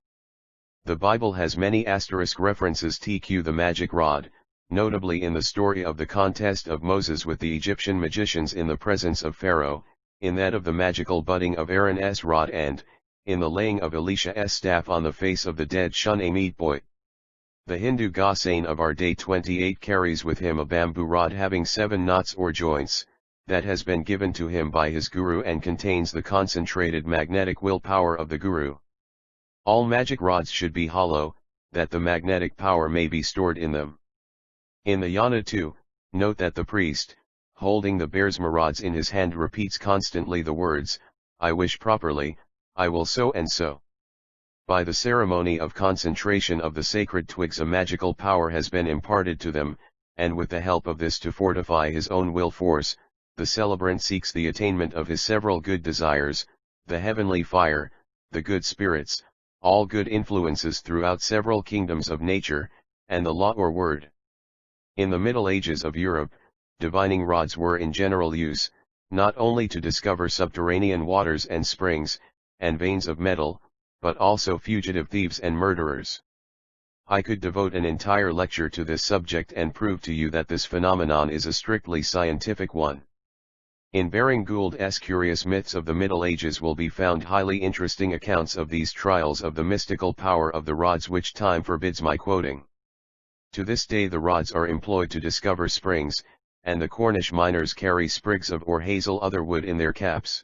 The Bible has many references to the magic rod, notably in the story of the contest of Moses with the Egyptian magicians in the presence of Pharaoh, in that of the magical budding of Aaron's rod, and, in the laying of Elisha's staff on the face of the dead Shunammite boy. The Hindu Gossain of our day 28 carries with him a bamboo rod having 7 knots or joints, that has been given to him by his guru and contains the concentrated magnetic will power of the guru. All magic rods should be hollow, that the magnetic power may be stored in them. In the Yana too, note that the priest, holding the barisma rods in his hand, repeats constantly the words, "I wish properly, I will so and so." By the ceremony of concentration of the sacred twigs a magical power has been imparted to them, and with the help of this to fortify his own will force, the celebrant seeks the attainment of his several good desires, the heavenly fire, the good spirits, all good influences throughout several kingdoms of nature, and the law or word. In the Middle Ages of Europe, divining rods were in general use, not only to discover subterranean waters and springs, and veins of metal, but also fugitive thieves and murderers. I could devote an entire lecture to this subject and prove to you that this phenomenon is a strictly scientific one. In Baring Gould's Curious Myths of the Middle Ages will be found highly interesting accounts of these trials of the mystical power of the rods which time forbids my quoting. To this day the rods are employed to discover springs, and the Cornish miners carry sprigs of or hazel other wood in their caps.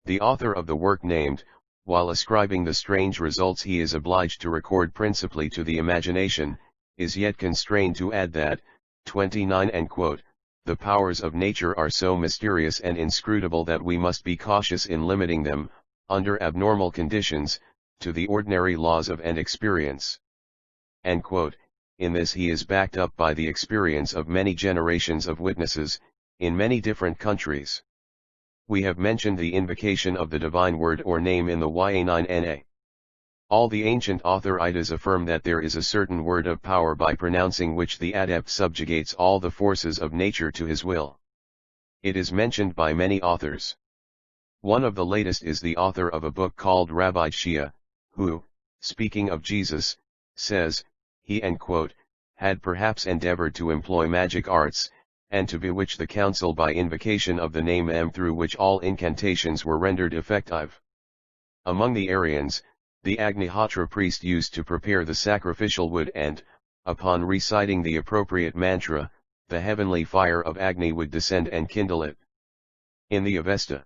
The author of the work named, while ascribing the strange results he is obliged to record principally to the imagination, is yet constrained to add that, 29 and quote, the powers of nature are so mysterious and inscrutable that we must be cautious in limiting them, under abnormal conditions, to the ordinary laws of and experience. End quote. In this he is backed up by the experience of many generations of witnesses, in many different countries. We have mentioned the invocation of the divine word or name in the Ya9na. All the ancient authorities affirm that there is a certain word of power by pronouncing which the adept subjugates all the forces of nature to his will. It is mentioned by many authors. One of the latest is the author of a book called Rabbi Shia, who, speaking of Jesus, says, he end quote, had perhaps endeavored to employ magic arts, and to bewitch the council by invocation of the name M through which all incantations were rendered effective. Among the Aryans, the Agnihotra priest used to prepare the sacrificial wood and, upon reciting the appropriate mantra, the heavenly fire of Agni would descend and kindle it. In the Avesta,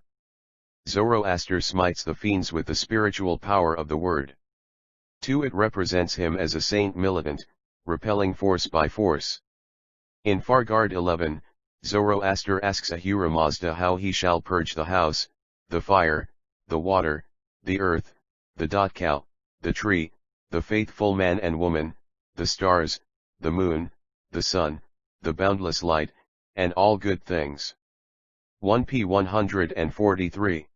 Zoroaster smites the fiends with the spiritual power of the word. 2. It represents him as a saint militant, repelling force by force. In Fargard 11, Zoroaster asks Ahura Mazda how he shall purge the house, the fire, the water, the earth, the cow, the tree, the faithful man and woman, the stars, the moon, the sun, the boundless light, and all good things. 1p 143.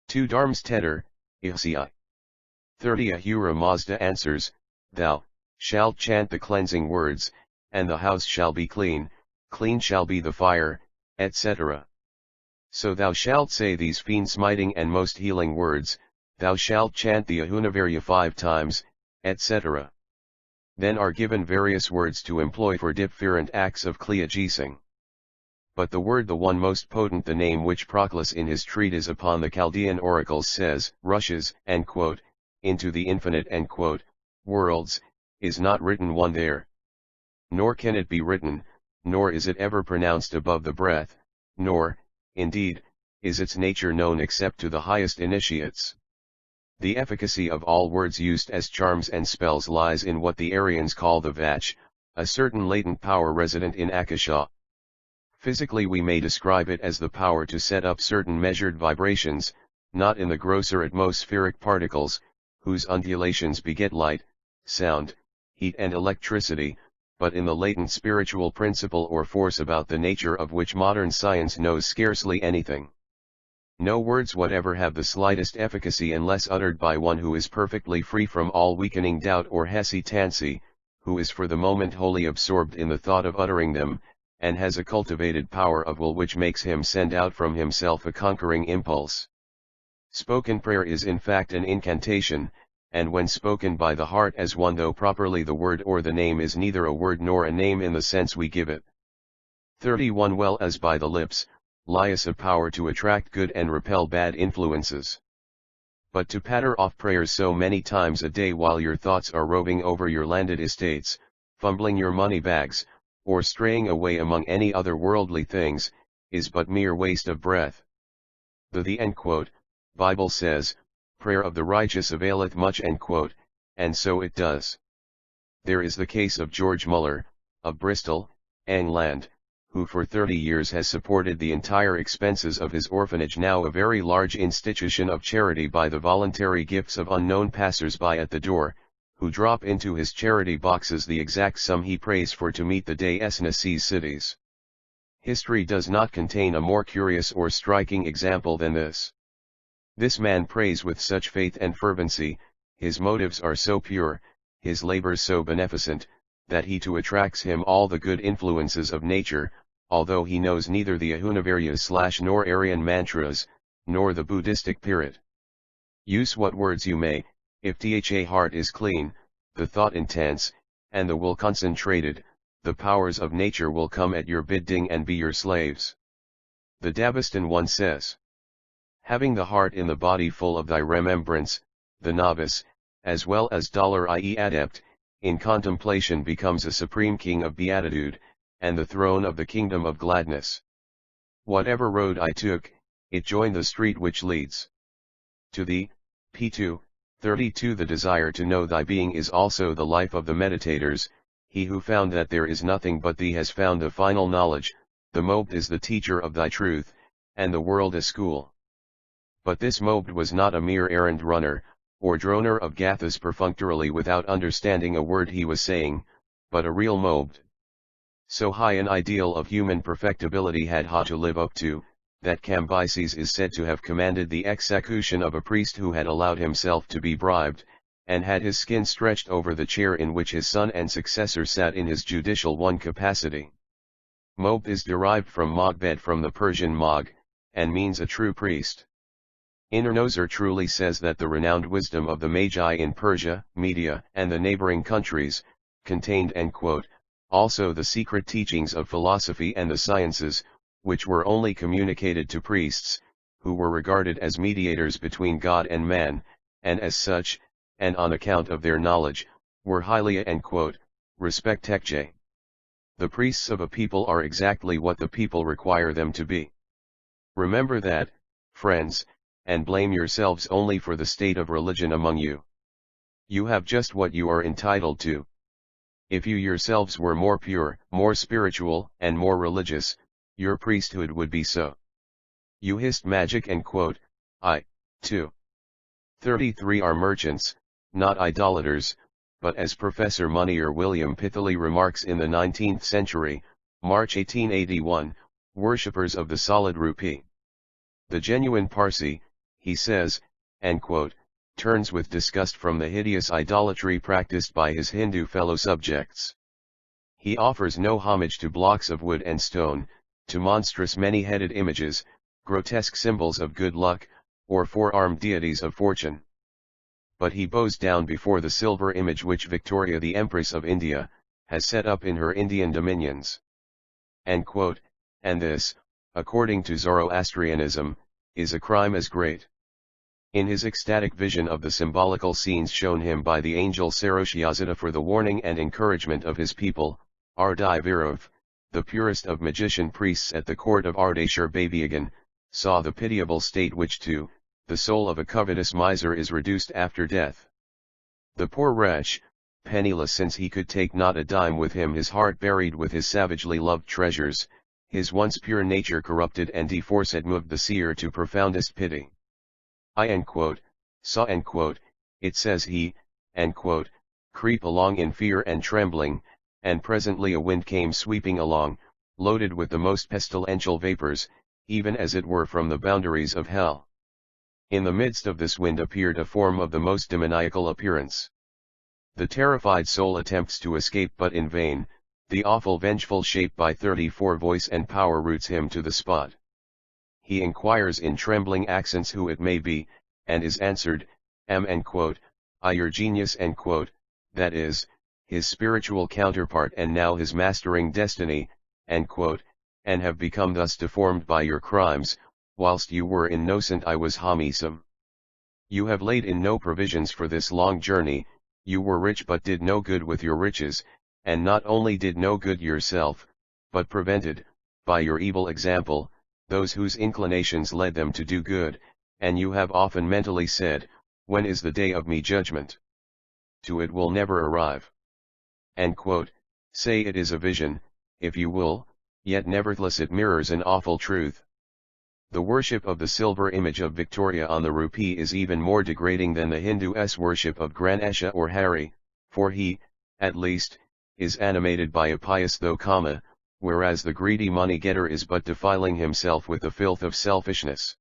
2 Dharms Teder, Ihsi. 30 Ahura Mazda answers, Thou shalt chant the cleansing words, and the house shall be clean, clean shall be the fire, etc. So thou shalt say these fiend-smiting and most healing words, thou shalt chant the Ahunavarya 5 times, etc. Then are given various words to employ for different acts of cleansing. But the word the one most potent, the name which Proclus in his treatise upon the Chaldean oracles says, rushes, end quote, into the infinite, end quote, worlds, is not written one there. Nor can it be written, nor is it ever pronounced above the breath, nor, indeed, is its nature known except to the highest initiates. The efficacy of all words used as charms and spells lies in what the Aryans call the Vach, a certain latent power resident in Akasha. Physically we may describe it as the power to set up certain measured vibrations, not in the grosser atmospheric particles, whose undulations beget light, sound, heat and electricity, but in the latent spiritual principle or force about the nature of which modern science knows scarcely anything. No words whatever have the slightest efficacy unless uttered by one who is perfectly free from all weakening doubt or hesitancy, who is for the moment wholly absorbed in the thought of uttering them, and has a cultivated power of will which makes him send out from himself a conquering impulse. Spoken prayer is in fact an incantation, and when spoken by the heart as one, though properly the word or the name is neither a word nor a name in the sense we give it. 31 Well as by the lips, lies a power to attract good and repel bad influences. But to patter off prayers so many times a day while your thoughts are roving over your landed estates, fumbling your money bags, or straying away among any other worldly things, is but mere waste of breath. The end quote, Bible says, prayer of the righteous availeth much, end quote, and so it does. There is the case of George Muller, of Bristol, England, who for 30 years has supported the entire expenses of his orphanage, now a very large institution of charity, by the voluntary gifts of unknown passers-by at the door, who drop into his charity boxes the exact sum he prays for to meet the day's necessities. History does not contain a more curious or striking example than this. This man prays with such faith and fervency, his motives are so pure, his labors so beneficent, that he too attracts him all the good influences of nature, although he knows neither the Ahunavarya / nor Aryan mantras, nor the Buddhistic period. Use what words you may, if the heart is clean, the thought intense, and the will concentrated, the powers of nature will come at your bidding and be your slaves. The Dabistan one says, having the heart in the body full of thy remembrance, the novice, as well as i.e. adept, in contemplation becomes a supreme king of beatitude, and the throne of the kingdom of gladness. Whatever road I took, it joined the street which leads to thee. P2, 32. The desire to know thy being is also the life of the meditators. He who found that there is nothing but thee has found the final knowledge. The Mobd is the teacher of thy truth, and the world a school. But this Mobd was not a mere errand runner, or droner of gathas perfunctorily without understanding a word he was saying, but a real Mobd. So high an ideal of human perfectibility had Ha to live up to, that Cambyses is said to have commanded the execution of a priest who had allowed himself to be bribed, and had his skin stretched over the chair in which his son and successor sat in his judicial one capacity. Mobd is derived from Mogbed from the Persian Mog, and means a true priest. Innernoser truly says that the renowned wisdom of the Magi in Persia, Media, and the neighboring countries, contained also the secret teachings of philosophy and the sciences, which were only communicated to priests, who were regarded as mediators between God and man, and as such, and on account of their knowledge, were highly respected. The priests of a people are exactly what the people require them to be. Remember that, friends, and blame yourselves only for the state of religion among you. You have just what you are entitled to. If you yourselves were more pure, more spiritual, and more religious, your priesthood would be so. You hissed magic and I, too. 33 are merchants, not idolaters, but as Professor Munier William Pithily remarks in the 19th century, March 1881, worshippers of the solid rupee. The genuine Parsi, he says, turns with disgust from the hideous idolatry practiced by his Hindu fellow subjects. He offers no homage to blocks of wood and stone, to monstrous many-headed images, grotesque symbols of good luck, or four-armed deities of fortune. But he bows down before the silver image which Victoria the Empress of India, has set up in her Indian dominions. And this, according to Zoroastrianism, is a crime as great. In his ecstatic vision of the symbolical scenes shown him by the angel Saroshyazita for the warning and encouragement of his people, Ardai Virov, the purest of magician priests at the court of Ardashir Babiagan, saw the pitiable state which to the soul of a covetous miser is reduced after death. The poor wretch, penniless since he could take not a dime with him, his heart buried with his savagely loved treasures, his once pure nature corrupted and deforced, moved the seer to profoundest pity. I saw it says he, creep along in fear and trembling, and presently a wind came sweeping along, loaded with the most pestilential vapors, even as it were from the boundaries of hell. In the midst of this wind appeared a form of the most demoniacal appearance. The terrified soul attempts to escape but in vain, the awful vengeful shape by 34 voice and power roots him to the spot. He inquires in trembling accents who it may be, and is answered, I your genius, that is, his spiritual counterpart and now his mastering destiny, and have become thus deformed by your crimes, whilst you were innocent I was Hamisam. You have laid in no provisions for this long journey, you were rich but did no good with your riches, and not only did no good yourself, but prevented, by your evil example, those whose inclinations led them to do good, and you have often mentally said, when is the day of me judgment? To it will never arrive. Say it is a vision, if you will, yet nevertheless it mirrors an awful truth. The worship of the silver image of Victoria on the rupee is even more degrading than the Hindu's worship of Ganesha or Hari, for he, at least, is animated by a pious though whereas the greedy money-getter is but defiling himself with the filth of selfishness.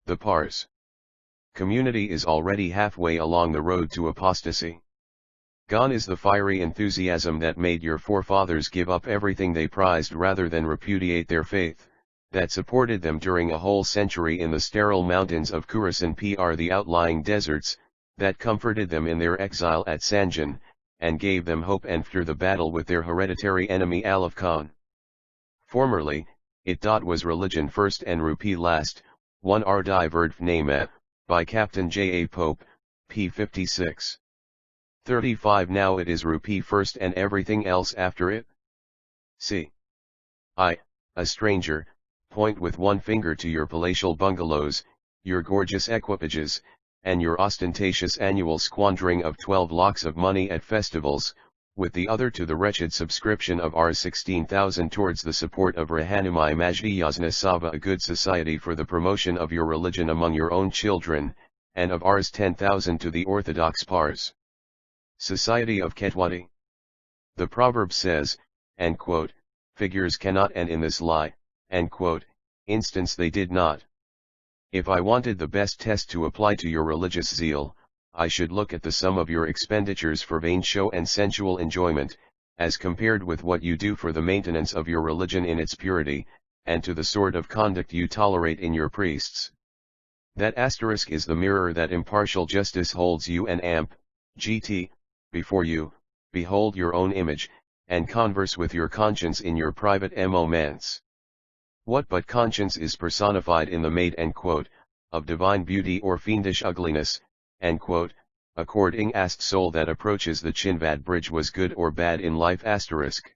The Pars. Community is already halfway along the road to apostasy. Gone is the fiery enthusiasm that made your forefathers give up everything they prized rather than repudiate their faith, that supported them during a whole century in the sterile mountains of Khorasan the outlying deserts, that comforted them in their exile at Sanjan, and gave them hope after the battle with their hereditary enemy Alif Khan. Formerly, it was religion first and rupee last, one Ardai Verdfname, by Captain J. A. Pope, p. 56. 35. Now it is rupee first and everything else after it. See. I, a stranger, point with one finger to your palatial bungalows, your gorgeous equipages, and your ostentatious annual squandering of 12 lakhs of money at festivals, with the other to the wretched subscription of Rs 16,000 towards the support of Rahanumai Mazdayasna Sava, a good society for the promotion of your religion among your own children, and of Rs 10,000 to the Orthodox Pars Society of Ketwadi. The proverb says, figures cannot end in this lie, instance they did not. If I wanted the best test to apply to your religious zeal, I should look at the sum of your expenditures for vain show and sensual enjoyment, as compared with what you do for the maintenance of your religion in its purity, and to the sort of conduct you tolerate in your priests. That asterisk is the mirror that impartial justice holds you and gt. Before you, behold your own image, and converse with your conscience in your private moments. What but conscience is personified in the maid of divine beauty or fiendish ugliness, according asked soul that approaches the Chinvad bridge was good or bad in life asterisk.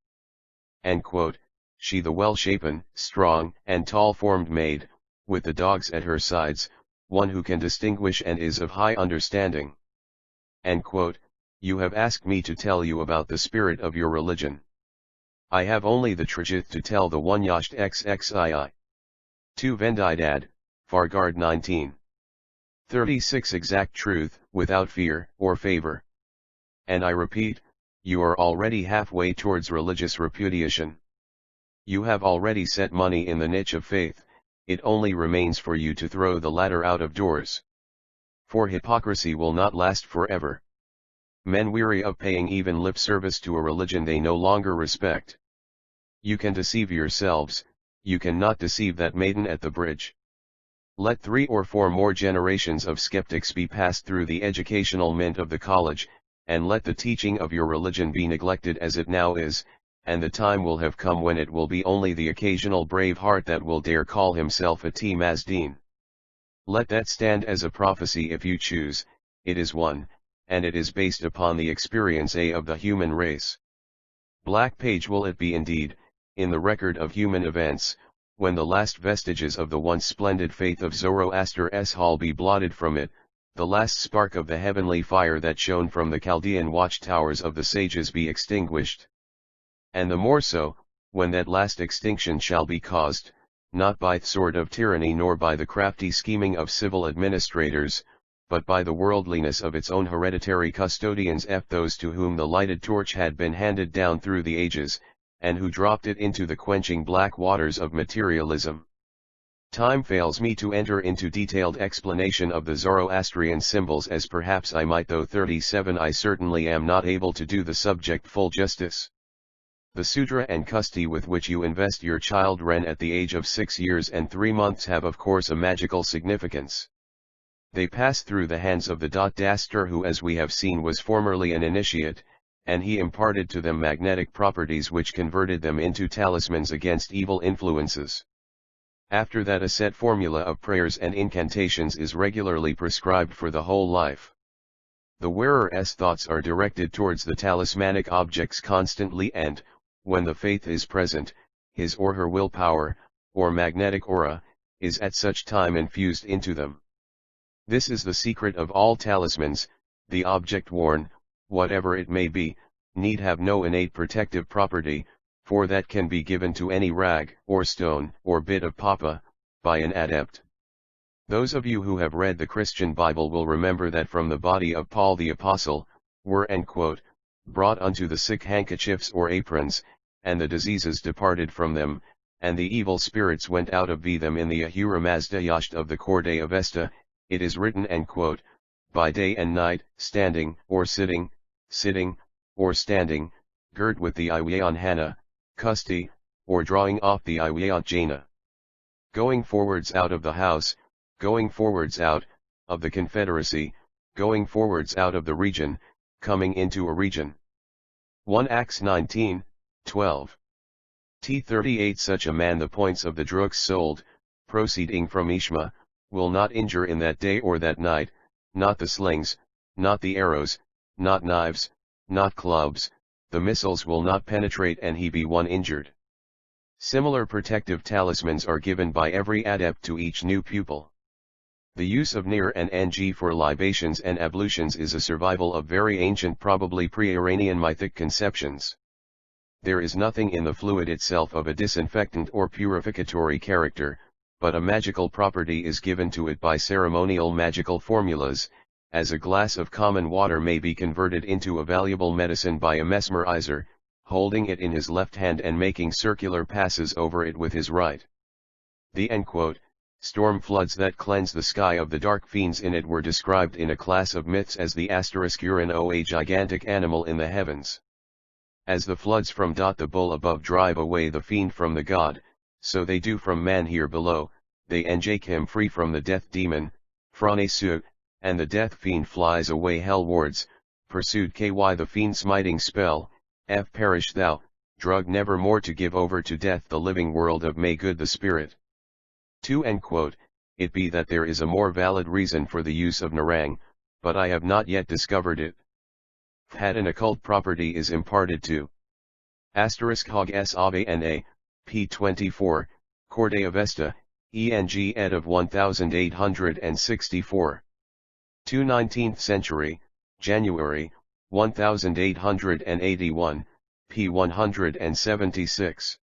She the well-shapen, strong, and tall-formed maid, with the dogs at her sides, one who can distinguish and is of high understanding. You have asked me to tell you about the spirit of your religion. I have only the truth to tell, the one Yasht XXII. 2 Vendidad, Fargard 19. 36 exact truth, without fear or favor. And I repeat, you are already halfway towards religious repudiation. You have already set money in the niche of faith, it only remains for you to throw the ladder out of doors. For hypocrisy will not last forever. Men weary of paying even lip service to a religion they no longer respect. You can deceive yourselves, you cannot deceive that maiden at the bridge. Let 3 or 4 more generations of skeptics be passed through the educational mint of the college, and let the teaching of your religion be neglected as it now is, and the time will have come when it will be only the occasional brave heart that will dare call himself a T. Mazdeen. Let that stand as a prophecy if you choose, it is one, and it is based upon the experience of the human race. Black page will it be indeed, in the record of human events, when the last vestiges of the once splendid faith of Zoroaster's hall be blotted from it, the last spark of the heavenly fire that shone from the Chaldean watchtowers of the sages be extinguished. And the more so, when that last extinction shall be caused, not by the sword of tyranny nor by the crafty scheming of civil administrators, but by the worldliness of its own hereditary custodians, those to whom the lighted torch had been handed down through the ages, and who dropped it into the quenching black waters of materialism. Time fails me to enter into detailed explanation of the Zoroastrian symbols, as perhaps I might, though 37 I certainly am not able to do the subject full justice. The sutra and kusti with which you invest your child Ren at the age of 6 years and 3 months have of course a magical significance. They pass through the hands of the Daster, who, as we have seen, was formerly an initiate, and he imparted to them magnetic properties which converted them into talismans against evil influences. After that, a set formula of prayers and incantations is regularly prescribed for the whole life. The wearer's thoughts are directed towards the talismanic objects constantly, and, when the faith is present, his or her willpower, or magnetic aura, is at such time infused into them. This is the secret of all talismans. The object worn, whatever it may be, need have no innate protective property, for that can be given to any rag, or stone, or bit of papa, by an adept. Those of you who have read the Christian Bible will remember that from the body of Paul the Apostle, were brought unto the sick handkerchiefs or aprons, and the diseases departed from them, and the evil spirits went out of them in the Ahura Mazda of the Corday of Esta, it is written and quote, by day and night, standing, or sitting, or standing, girt with the iweon hana, kusti, or drawing off the iweon jana. Going forwards out of the house, going forwards out, of the confederacy, going forwards out of the region, coming into a region. 1 Acts 19, 12. T38 Such a man the points of the drugs sold, proceeding from Ishma, will not injure in that day or that night, not the slings, not the arrows, not knives, not clubs, the missiles will not penetrate and he be one injured. Similar protective talismans are given by every adept to each new pupil. The use of nir and ng for libations and ablutions is a survival of very ancient, probably pre-Iranian mythic conceptions. There is nothing in the fluid itself of a disinfectant or purificatory character, but a magical property is given to it by ceremonial magical formulas, as a glass of common water may be converted into a valuable medicine by a mesmerizer, holding it in his left hand and making circular passes over it with his right. The end quote. Storm floods that cleanse the sky of the dark fiends in it were described in a class of myths as the *Uran, a gigantic animal in the heavens. As the floods from the bull above drive away the fiend from the god, so they do from man here below, they enjake him free from the death demon, Phronesu, and the death fiend flies away hellwards, pursued ky the fiend smiting spell, f perish thou, drug never more to give over to death the living world of may good the spirit. 2 end quote. It be that there is a more valid reason for the use of narang, but I have not yet discovered it. Had an occult property is imparted to *hog s ave na, p 24, Corte Avesta, eng ed of 1864. 2 19th century, January, 1881, p 176.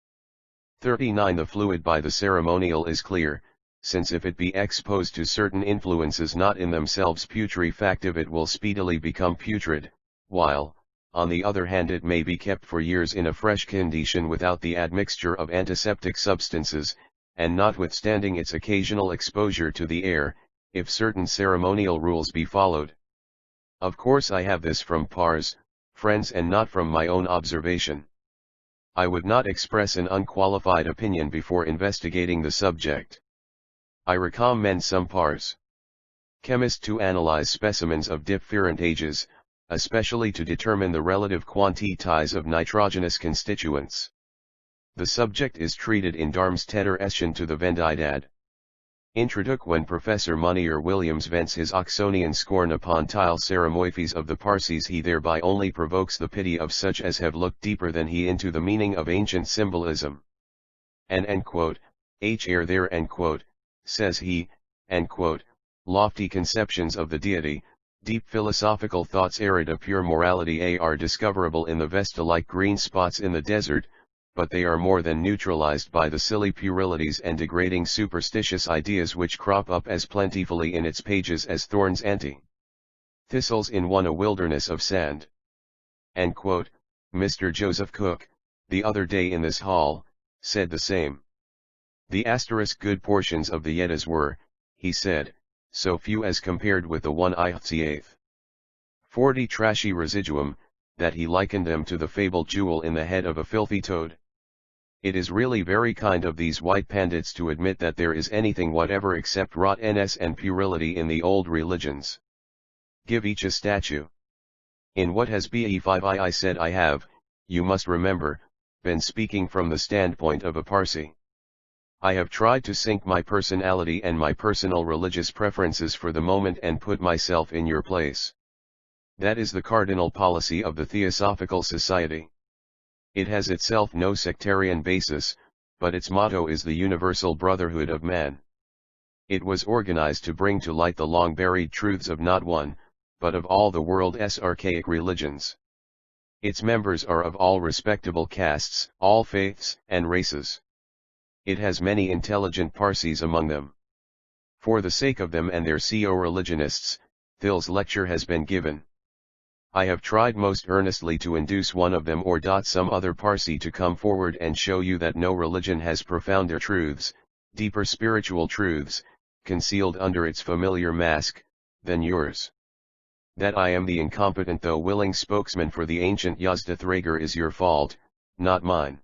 39 The fluid by the ceremonial is clear, since if it be exposed to certain influences not in themselves putrefactive it will speedily become putrid, while, on the other hand, it may be kept for years in a fresh condition without the admixture of antiseptic substances, and notwithstanding its occasional exposure to the air, if certain ceremonial rules be followed. Of course I have this from pars, friends, and not from my own observation. I would not express an unqualified opinion before investigating the subject. I recommend some pars chemists to analyze specimens of different ages, especially to determine the relative quantities of nitrogenous constituents. The subject is treated in Darmstädter Eschen to the Vendidad. Introduc when Professor Munir Williams vents his Oxonian scorn upon tile ceremoiphes of the Parsis, he thereby only provokes the pity of such as have looked deeper than he into the meaning of ancient symbolism. And end quote, there end quote, says he, end quote, lofty conceptions of the deity, deep philosophical thoughts arid of pure morality are discoverable in the Vesta like green spots in the desert, but they are more than neutralized by the silly puerilities and degrading superstitious ideas which crop up as plentifully in its pages as thorns thistles in a wilderness of sand. End quote. Mr. Joseph Cook, the other day in this hall, said the same. The good portions of the Yedas were, he said, so few as compared with the 1/8. 40 trashy residuum, that he likened them to the fabled jewel in the head of a filthy toad. It is really very kind of these white pandits to admit that there is anything whatever except rottenness and puerility in the old religions. Give each a statue. In what has be 5 I said I have, you must remember, been speaking from the standpoint of a Parsi. I have tried to sink my personality and my personal religious preferences for the moment and put myself in your place. That is the cardinal policy of the Theosophical Society. It has itself no sectarian basis, but its motto is the universal brotherhood of man. It was organized to bring to light the long-buried truths of not one, but of all the world's archaic religions. Its members are of all respectable castes, all faiths and races. It has many intelligent Parsis among them. For the sake of them and their co-religionists, Thil's lecture has been given. I have tried most earnestly to induce one of them or some other Parsi to come forward and show you that no religion has profounder truths, deeper spiritual truths, concealed under its familiar mask, than yours. That I am the incompetent though willing spokesman for the ancient Yazdathragar is your fault, not mine.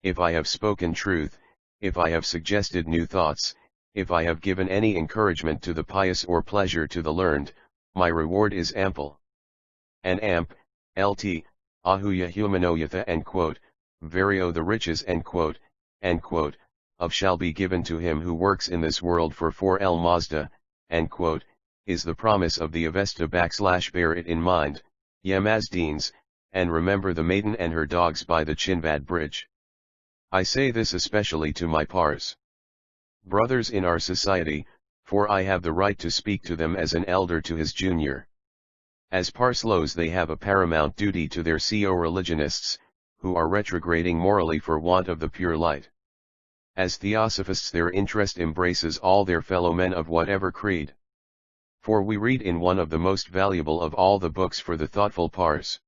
If I have spoken truth, if I have suggested new thoughts, if I have given any encouragement to the pious or pleasure to the learned, my reward is ample. An amp, lt, ahuya humanoyatha vario the riches of shall be given to him who works in this world for 4L Mazda, is the promise of the Avesta / bear it in mind, ye Mazdeans, and remember the maiden and her dogs by the Chinvad bridge. I say this especially to my pars brothers in our society, for I have the right to speak to them as an elder to his junior. As parslows they have a paramount duty to their co-religionists, who are retrograding morally for want of the pure light. As theosophists their interest embraces all their fellow men of whatever creed. For we read in one of the most valuable of all the books for the thoughtful pars,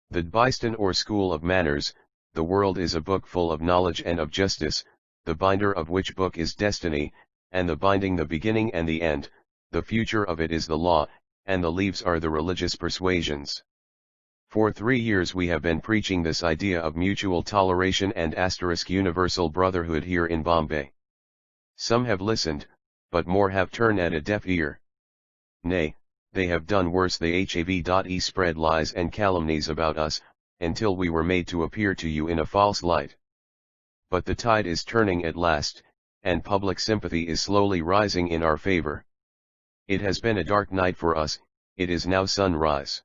the Dbyston or School of Manners, the world is a book full of knowledge and of justice, the binder of which book is destiny, and the binding the beginning and the end, the future of it is the law, and the leaves are the religious persuasions. For 3 years we have been preaching this idea of mutual toleration and * universal brotherhood here in Bombay. Some have listened, but more have turned at a deaf ear. Nay, they have done worse, they have spread lies and calumnies about us, until we were made to appear to you in a false light. But the tide is turning at last, and public sympathy is slowly rising in our favor. It has been a dark night for us, it is now sunrise.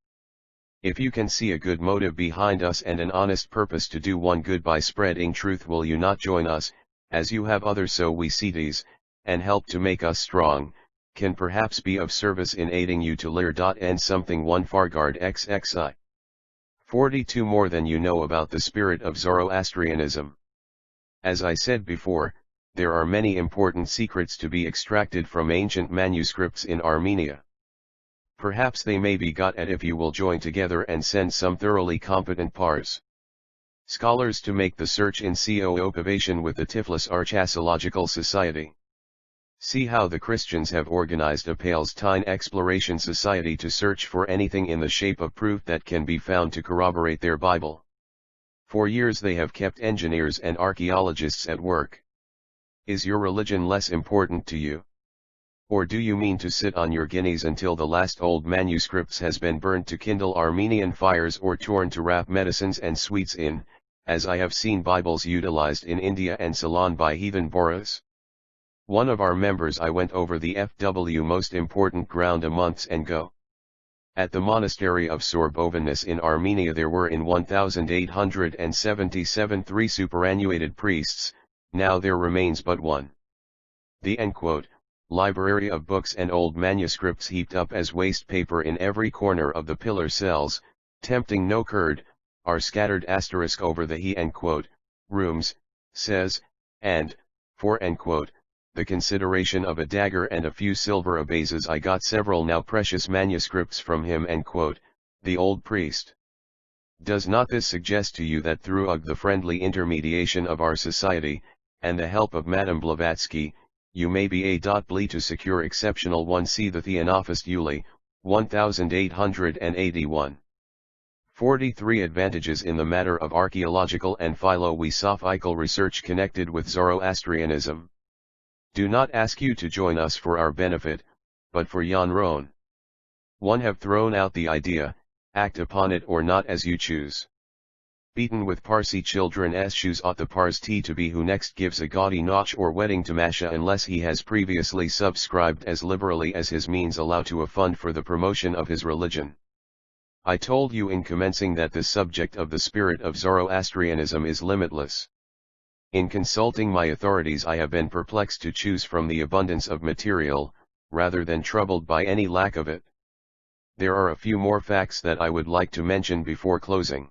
If you can see a good motive behind us and an honest purpose to do one good by spreading truth, will you not join us, as you have others, so we cities, and help to make us strong, can perhaps be of service in aiding you to learn something one Fargard XXI. 42 more than you know about the spirit of Zoroastrianism. As I said before, there are many important secrets to be extracted from ancient manuscripts in Armenia. Perhaps they may be got at if you will join together and send some thoroughly competent pars scholars to make the search in cooperation with the Tiflis Archaeological Society. See how the Christians have organized a Palestine Exploration Society to search for anything in the shape of proof that can be found to corroborate their Bible. For years they have kept engineers and archaeologists at work. Is your religion less important to you? Or do you mean to sit on your guineas until the last old manuscripts has been burnt to kindle Armenian fires or torn to wrap medicines and sweets in, as I have seen Bibles utilized in India and Ceylon by heathen Boras? One of our members I went over the FW most important ground a month ago. At the monastery of Sorbovanus in Armenia there were in 1877 3 superannuated priests, now there remains but one. The library of books and old manuscripts heaped up as waste paper in every corner of the pillar cells, tempting no curd, are scattered * over the rooms, says, and, for the consideration of a dagger and a few silver obeisas I got several now precious manuscripts from him the old priest. Does not this suggest to you that through the friendly intermediation of our society, and the help of Madame Blavatsky, you may be able to secure exceptional 1C the Theonophist Uli, 1881. 43 advantages in the matter of archaeological and philosophical research connected with Zoroastrianism. Do not ask you to join us for our benefit, but for yon Roan. One have thrown out the idea, act upon it or not as you choose. Beaten with Parsi children's shoes ought the Pars to be who next gives a gaudy notch or wedding tamasha unless he has previously subscribed as liberally as his means allow to a fund for the promotion of his religion. I told you in commencing that the subject of the spirit of Zoroastrianism is limitless. In consulting my authorities I have been perplexed to choose from the abundance of material, rather than troubled by any lack of it. There are a few more facts that I would like to mention before closing.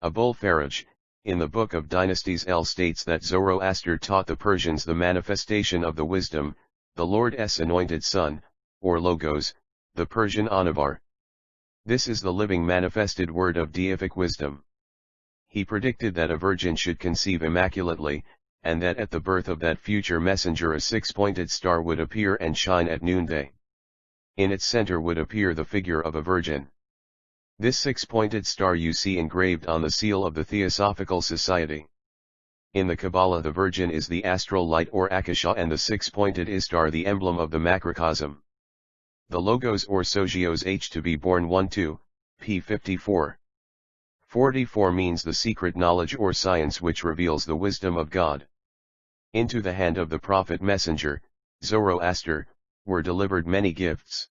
Abul Faraj, in the Book of Dynasties states that Zoroaster taught the Persians the manifestation of the wisdom, the Lord's anointed son, or Logos, the Persian Anavar. This is the living manifested word of deific wisdom. He predicted that a virgin should conceive immaculately, and that at the birth of that future messenger a six-pointed star would appear and shine at noonday. In its center would appear the figure of a virgin. This six-pointed star you see engraved on the seal of the Theosophical Society. In the Kabbalah the virgin is the astral light or Akasha, and the six-pointed Istar the emblem of the macrocosm. The logos or sogios H to be born 1-2, p. 54. 44 means the secret knowledge or science which reveals the wisdom of God. Into the hand of the prophet messenger, Zoroaster, were delivered many gifts.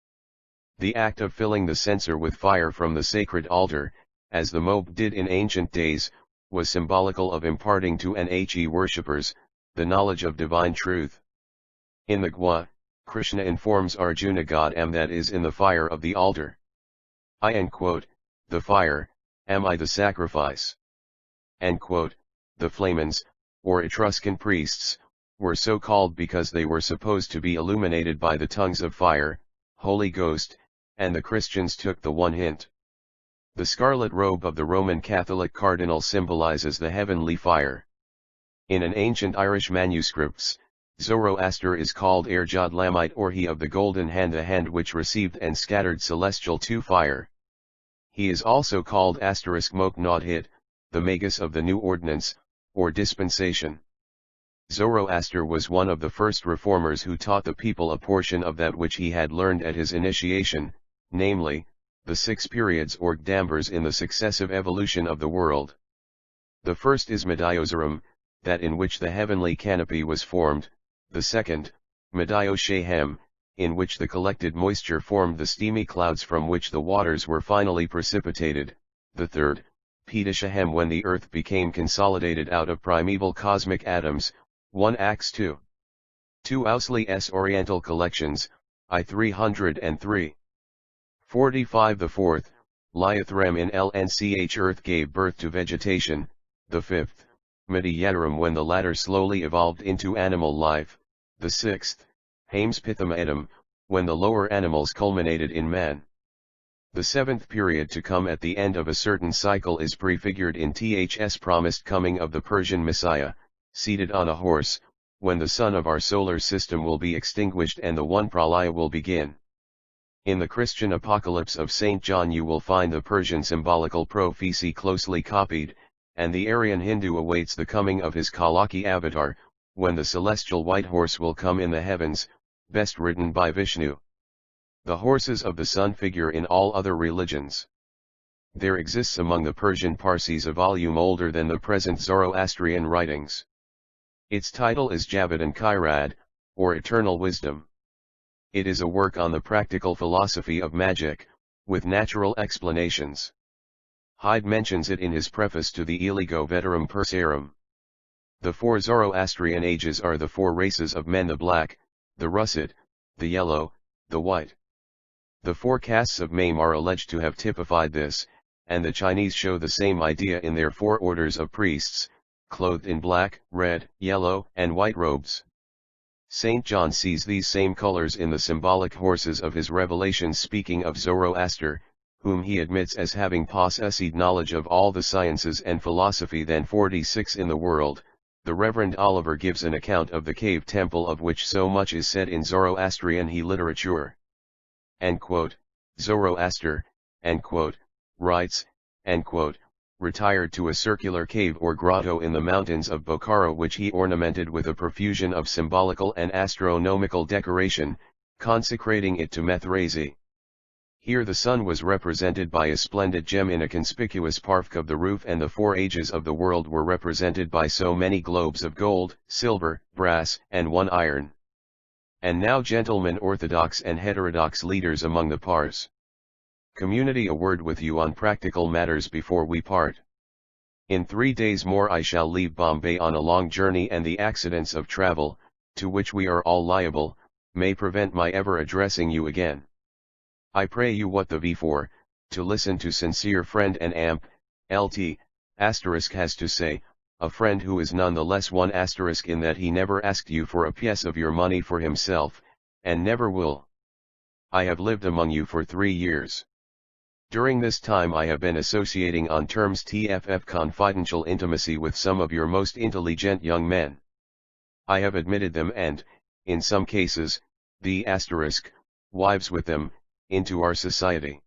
The act of filling the censer with fire from the sacred altar, as the Moab did in ancient days, was symbolical of imparting to He worshippers, the knowledge of divine truth. In the Gwa, Krishna informs Arjuna God am that is in the fire of the altar. I end quote, the fire, am I the sacrifice. End quote, the Flamens, or Etruscan priests, were so called because they were supposed to be illuminated by the tongues of fire, Holy Ghost, and the Christians took the one hint. The scarlet robe of the Roman Catholic cardinal symbolizes the heavenly fire. In an ancient Irish manuscripts, Zoroaster is called Erjad Lamite, or he of the golden hand, the hand which received and scattered celestial to fire. He is also called Mok Nodhit, the Magus of the New Ordinance, or dispensation. Zoroaster was one of the first reformers who taught the people a portion of that which he had learned at his initiation, namely, the 6 periods or gdambers in the successive evolution of the world. The first is Madiosarum, that in which the heavenly canopy was formed; the second, Madioshayhem, in which the collected moisture formed the steamy clouds from which the waters were finally precipitated; the third, Pedishahem, when the earth became consolidated out of primeval cosmic atoms, 1 Acts 2. 2 Ousley's Oriental Collections, I 303. 45. The fourth, Liathrem in LNCH, earth gave birth to vegetation; the fifth, Madiyadaram, when the latter slowly evolved into animal life; the sixth, Hamespitham, when the lower animals culminated in man. The seventh period to come at the end of a certain cycle is prefigured in Th's promised coming of the Persian Messiah, seated on a horse, when the sun of our solar system will be extinguished and the one pralaya will begin. In the Christian Apocalypse of St. John you will find the Persian symbolical prophecy closely copied, and the Aryan Hindu awaits the coming of his Kalaki avatar, when the celestial white horse will come in the heavens, best ridden by Vishnu. The horses of the sun figure in all other religions. There exists among the Persian Parsis a volume older than the present Zoroastrian writings. Its title is Javadan Kairad, or Eternal Wisdom. It is a work on the practical philosophy of magic, with natural explanations. Hyde mentions it in his preface to the Eligo Veterum Persarum. The 4 Zoroastrian ages are the 4 races of men: the black, the russet, the yellow, the white. The 4 castes of Mame are alleged to have typified this, and the Chinese show the same idea in their 4 orders of priests, clothed in black, red, yellow, and white robes. St. John sees these same colors in the symbolic horses of his revelations, speaking of Zoroaster, whom he admits as having possessed knowledge of all the sciences and philosophy then 46 in the world. The Reverend Oliver gives an account of the cave temple of which so much is said in Zoroastrian literature. Zoroaster, writes, retired to a circular cave or grotto in the mountains of Bokhara, which he ornamented with a profusion of symbolical and astronomical decoration, consecrating it to Mithrazi. Here the sun was represented by a splendid gem in a conspicuous parfk of the roof, and the 4 ages of the world were represented by so many globes of gold, silver, brass, and 1 iron. And now, gentlemen orthodox and heterodox leaders among the Pars community, a word with you on practical matters before we part. In 3 days more I shall leave Bombay on a long journey, and the accidents of travel, to which we are all liable, may prevent my ever addressing you again. I pray you what the V4, to listen to sincere friend and amp, LT, has to say, a friend who is none the less one in that he never asked you for a piece of your money for himself, and never will. I have lived among you for 3 years. During this time I have been associating on terms TFF confidential intimacy with some of your most intelligent young men. I have admitted them and, in some cases, the wives with them, into our society.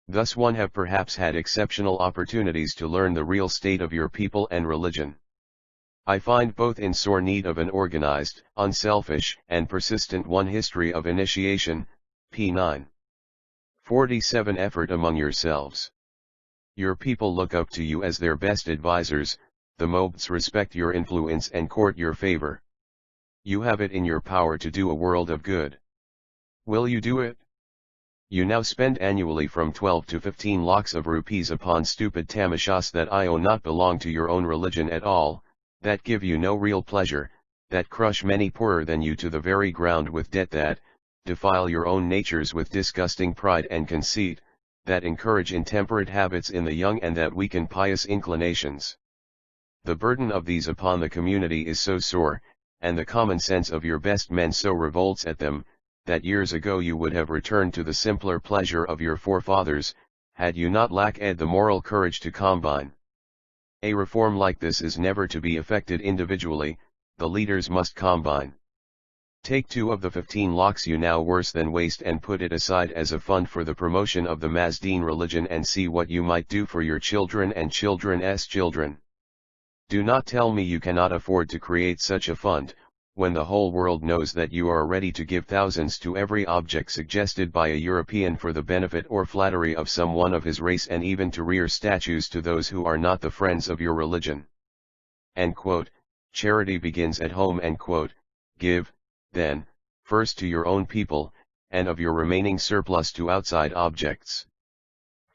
Thus one have perhaps had exceptional opportunities to learn the real state of your people and religion. I find both in sore need of an organized, unselfish, and persistent one history of initiation, p. 9. 47 Effort among yourselves. Your people look up to you as their best advisors, the mobs respect your influence and court your favor. You have it in your power to do a world of good. Will you do it? You now spend annually from 12 to 15 lakhs of rupees upon stupid tamashas that not belong to your own religion at all, that give you no real pleasure, that crush many poorer than you to the very ground with debt, that defile your own natures with disgusting pride and conceit, that encourage intemperate habits in the young and that weaken pious inclinations. The burden of these upon the community is so sore, and the common sense of your best men so revolts at them, that years ago you would have returned to the simpler pleasure of your forefathers, had you not lacked the moral courage to combine. A reform like this is never to be effected individually, the leaders must combine. Take 2 of the 15 lakhs you now worse than waste and put it aside as a fund for the promotion of the Mazdaean religion and see what you might do for your children and children's children. Do not tell me you cannot afford to create such a fund, when the whole world knows that you are ready to give thousands to every object suggested by a European for the benefit or flattery of some one of his race, and even to rear statues to those who are not the friends of your religion. Charity begins at home. Give, then, first to your own people, and of your remaining surplus to outside objects.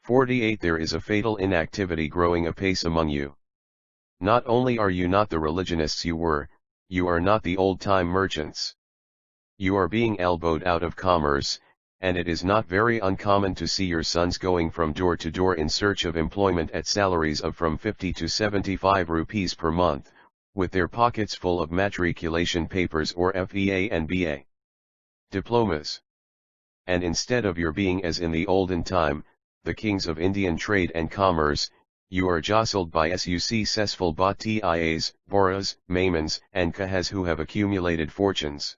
48 There is a fatal inactivity growing apace among you. Not only are you not the religionists you were, you are not the old-time merchants. You are being elbowed out of commerce, and it is not very uncommon to see your sons going from door to door in search of employment at salaries of from 50 to 75 rupees per month, with their pockets full of matriculation papers or FEA and BA diplomas. And instead of your being as in the olden time, the kings of Indian trade and commerce, you are jostled by successful Bhattias, Boras, Maimons, and Kahas who have accumulated fortunes.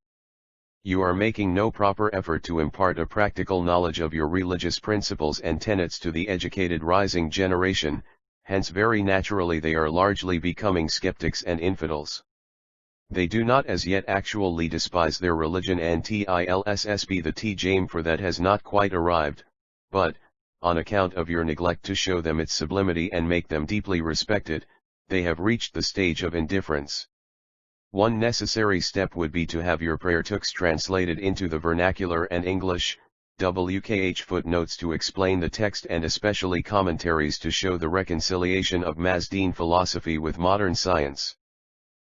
You are making no proper effort to impart a practical knowledge of your religious principles and tenets to the educated rising generation, hence very naturally they are largely becoming skeptics and infidels. They do not as yet actually despise their religion and tilsb the T-Jame, for that has not quite arrived, but, on account of your neglect to show them its sublimity and make them deeply respected, they have reached the stage of indifference. One necessary step would be to have your prayer texts translated into the vernacular and English, WKH footnotes to explain the text and especially commentaries to show the reconciliation of Mazdaean philosophy with modern science.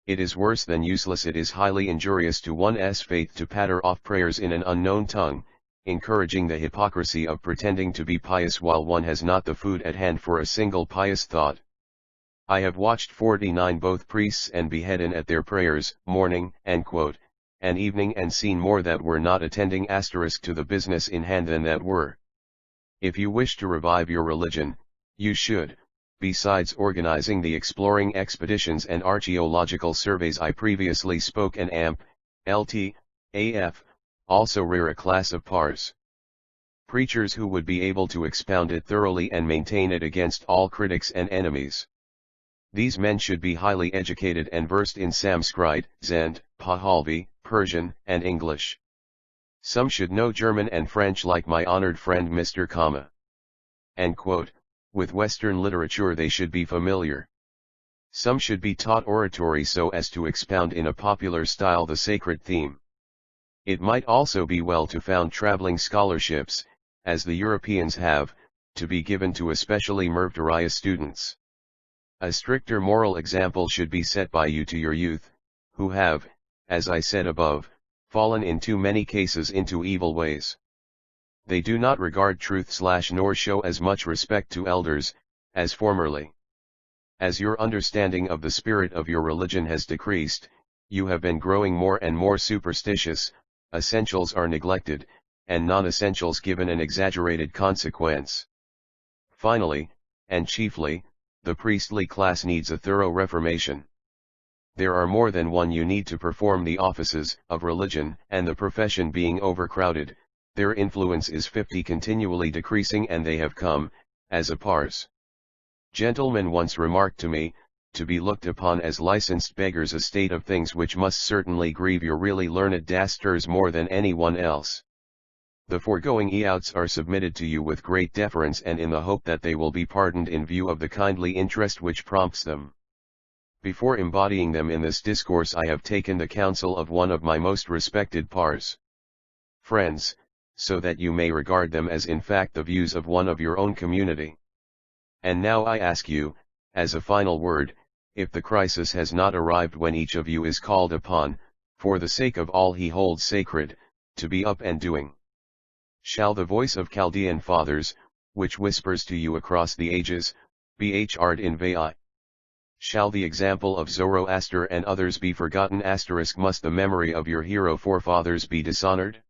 It is worse than useless, it is highly injurious to one's faith to patter off prayers in an unknown tongue, encouraging the hypocrisy of pretending to be pious while one has not the food at hand for a single pious thought. I have watched 49 both priests and beheaded at their prayers, morning and evening, and seen more that were not attending to the business in hand than that were. If you wish to revive your religion, you should, besides organizing the exploring expeditions and archaeological surveys I previously spoke, and LT, AF, also rear a class of pars. Preachers who would be able to expound it thoroughly and maintain it against all critics and enemies. These men should be highly educated and versed in Sanskrit, Zend, Pahlavi, Persian, and English. Some should know German and French like my honored friend Mr. Kama. With Western literature they should be familiar. Some should be taught oratory so as to expound in a popular style the sacred theme. It might also be well to found traveling scholarships, as the Europeans have, to be given to especially Mrvdarya students. A stricter moral example should be set by you to your youth, who have, as I said above, fallen in too many cases into evil ways. They do not regard truth nor show as much respect to elders, as formerly. As your understanding of the spirit of your religion has decreased, you have been growing more and more superstitious, essentials are neglected, and non-essentials given an exaggerated consequence. Finally, and chiefly, the priestly class needs a thorough reformation. There are more than one you need to perform the offices of religion, and the profession being overcrowded, their influence is 50 continually decreasing, and they have come, as a pars. Gentleman once remarked to me, to be looked upon as licensed beggars, a state of things which must certainly grieve your really learned dasters more than anyone else. The foregoing eouts are submitted to you with great deference, and in the hope that they will be pardoned in view of the kindly interest which prompts them. Before embodying them in this discourse, I have taken the counsel of one of my most respected pars friends, so that you may regard them as in fact the views of one of your own community. And now I ask you, as a final word, if the crisis has not arrived when each of you is called upon, for the sake of all he holds sacred, to be up and doing. Shall the voice of Chaldean fathers, which whispers to you across the ages, be heard in vain? Shall the example of Zoroaster and others be forgotten? Must the memory of your hero forefathers be dishonored?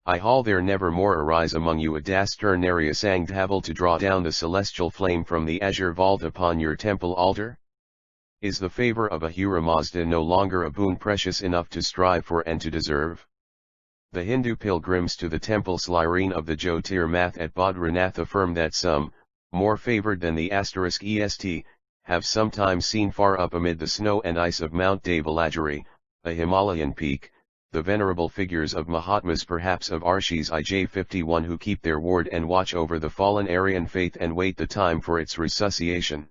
I haul there never more arise among you a dasternarius anghavel to draw down the celestial flame from the azure vault upon your temple altar? Is the favor of Ahura Mazda no longer a boon precious enough to strive for and to deserve? The Hindu pilgrims to the temple Slirene of the Jyotirmath at Badrinath affirm that some, more favored than the *est, have sometimes seen far up amid the snow and ice of Mount Devalagiri, a Himalayan peak, the venerable figures of Mahatmas, perhaps of Arshis IJ51, who keep their ward and watch over the fallen Aryan faith and wait the time for its resuscitation.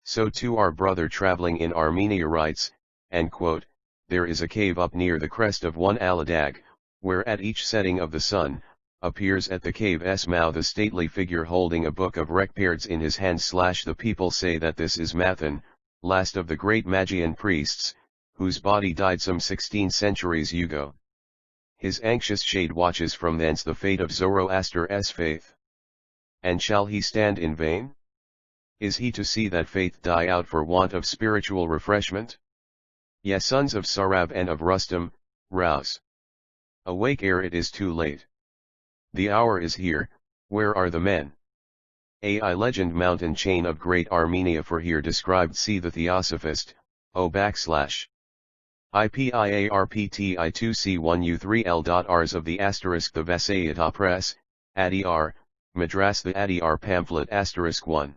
So too our brother traveling in Armenia writes, and quote, there is a cave up near the crest of one Aladag, where at each setting of the sun, appears at the cave's mouth a stately figure holding a book of records in his hand. The people say that this is Mathan, last of the great Magian priests, whose body died some 16 centuries ago. His anxious shade watches from thence the fate of Zoroaster's faith. And shall he stand in vain? Is he to see that faith die out for want of spiritual refreshment? Ye sons of Sarav and of Rustum, rouse! Awake ere it is too late. The hour is here. Where are the men? A legend mountain chain of great Armenia for here described. See the Theosophist, IPIARPTI2C1U3L.Rs of the * the Vasayata Press, ADR, Madras. The ADR pamphlet *1.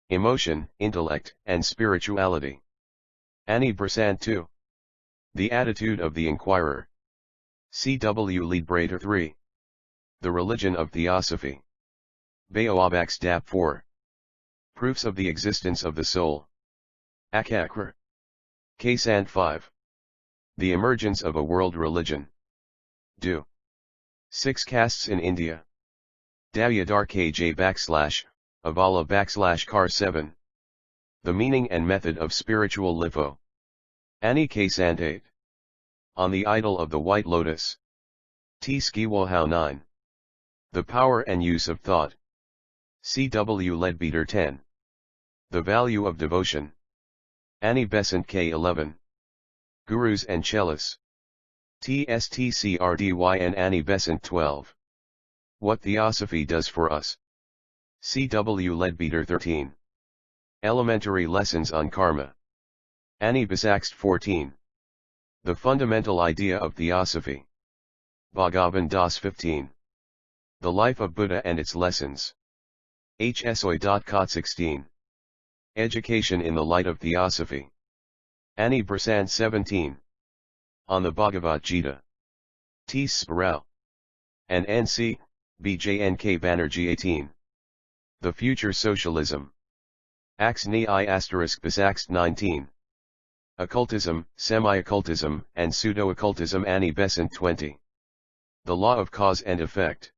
Emotion, Intellect, and Spirituality. Annie Besant 2. The Attitude of the Inquirer. C.W. Leadbrater 3. The Religion of Theosophy. Baoabax Dap 4. Proofs of the Existence of the Soul. Akakr. Ksant 5. The Emergence of a World Religion. Do. 6 Castes in India. Dawyadar KJ / Avala / Car 7. The Meaning and Method of Spiritual Litho. Annie Ksant 8. On the Idol of the White Lotus. T. Skiwohau 9. The Power and Use of Thought. C.W. Leadbeater 10. The Value of Devotion. Annie Besant K. 11. Gurus and Chelas. TSTCRDY and Annie Besant 12. What Theosophy Does for Us. C.W. Leadbeater 13. Elementary Lessons on Karma. Annie Besaxt 14. The Fundamental Idea of Theosophy. Bhagavan Das 15. The Life of Buddha and Its Lessons. H S Olcott 16. Education in the Light of Theosophy. Annie Besant 17. On the Bhagavad Gita. T. Sparrow. And N.C., BJNK Banerjee 18. The Future Socialism. Axni I * Besaxt 19. Occultism, Semi-Occultism, and Pseudo-Occultism. Annie Besant 20. The Law of Cause and Effect.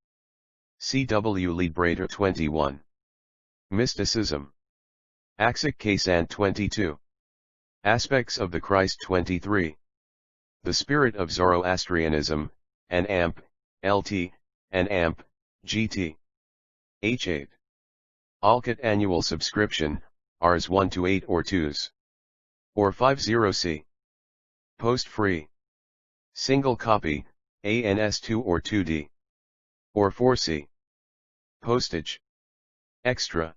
C.W. Leadbrater 21. Mysticism. Axik Ksant 22. Aspects of the Christ 23. The Spirit of Zoroastrianism, an AMP, LT, an AMP, GT. H8. Olcott annual subscription, Rs 1 to 8 or 2s. Or 50C. Post free. Single copy, ANS 2 or 2D. Or 4C. Postage. Extra.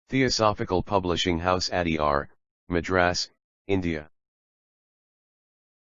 Theosophical Publishing House ADR, Madras, India.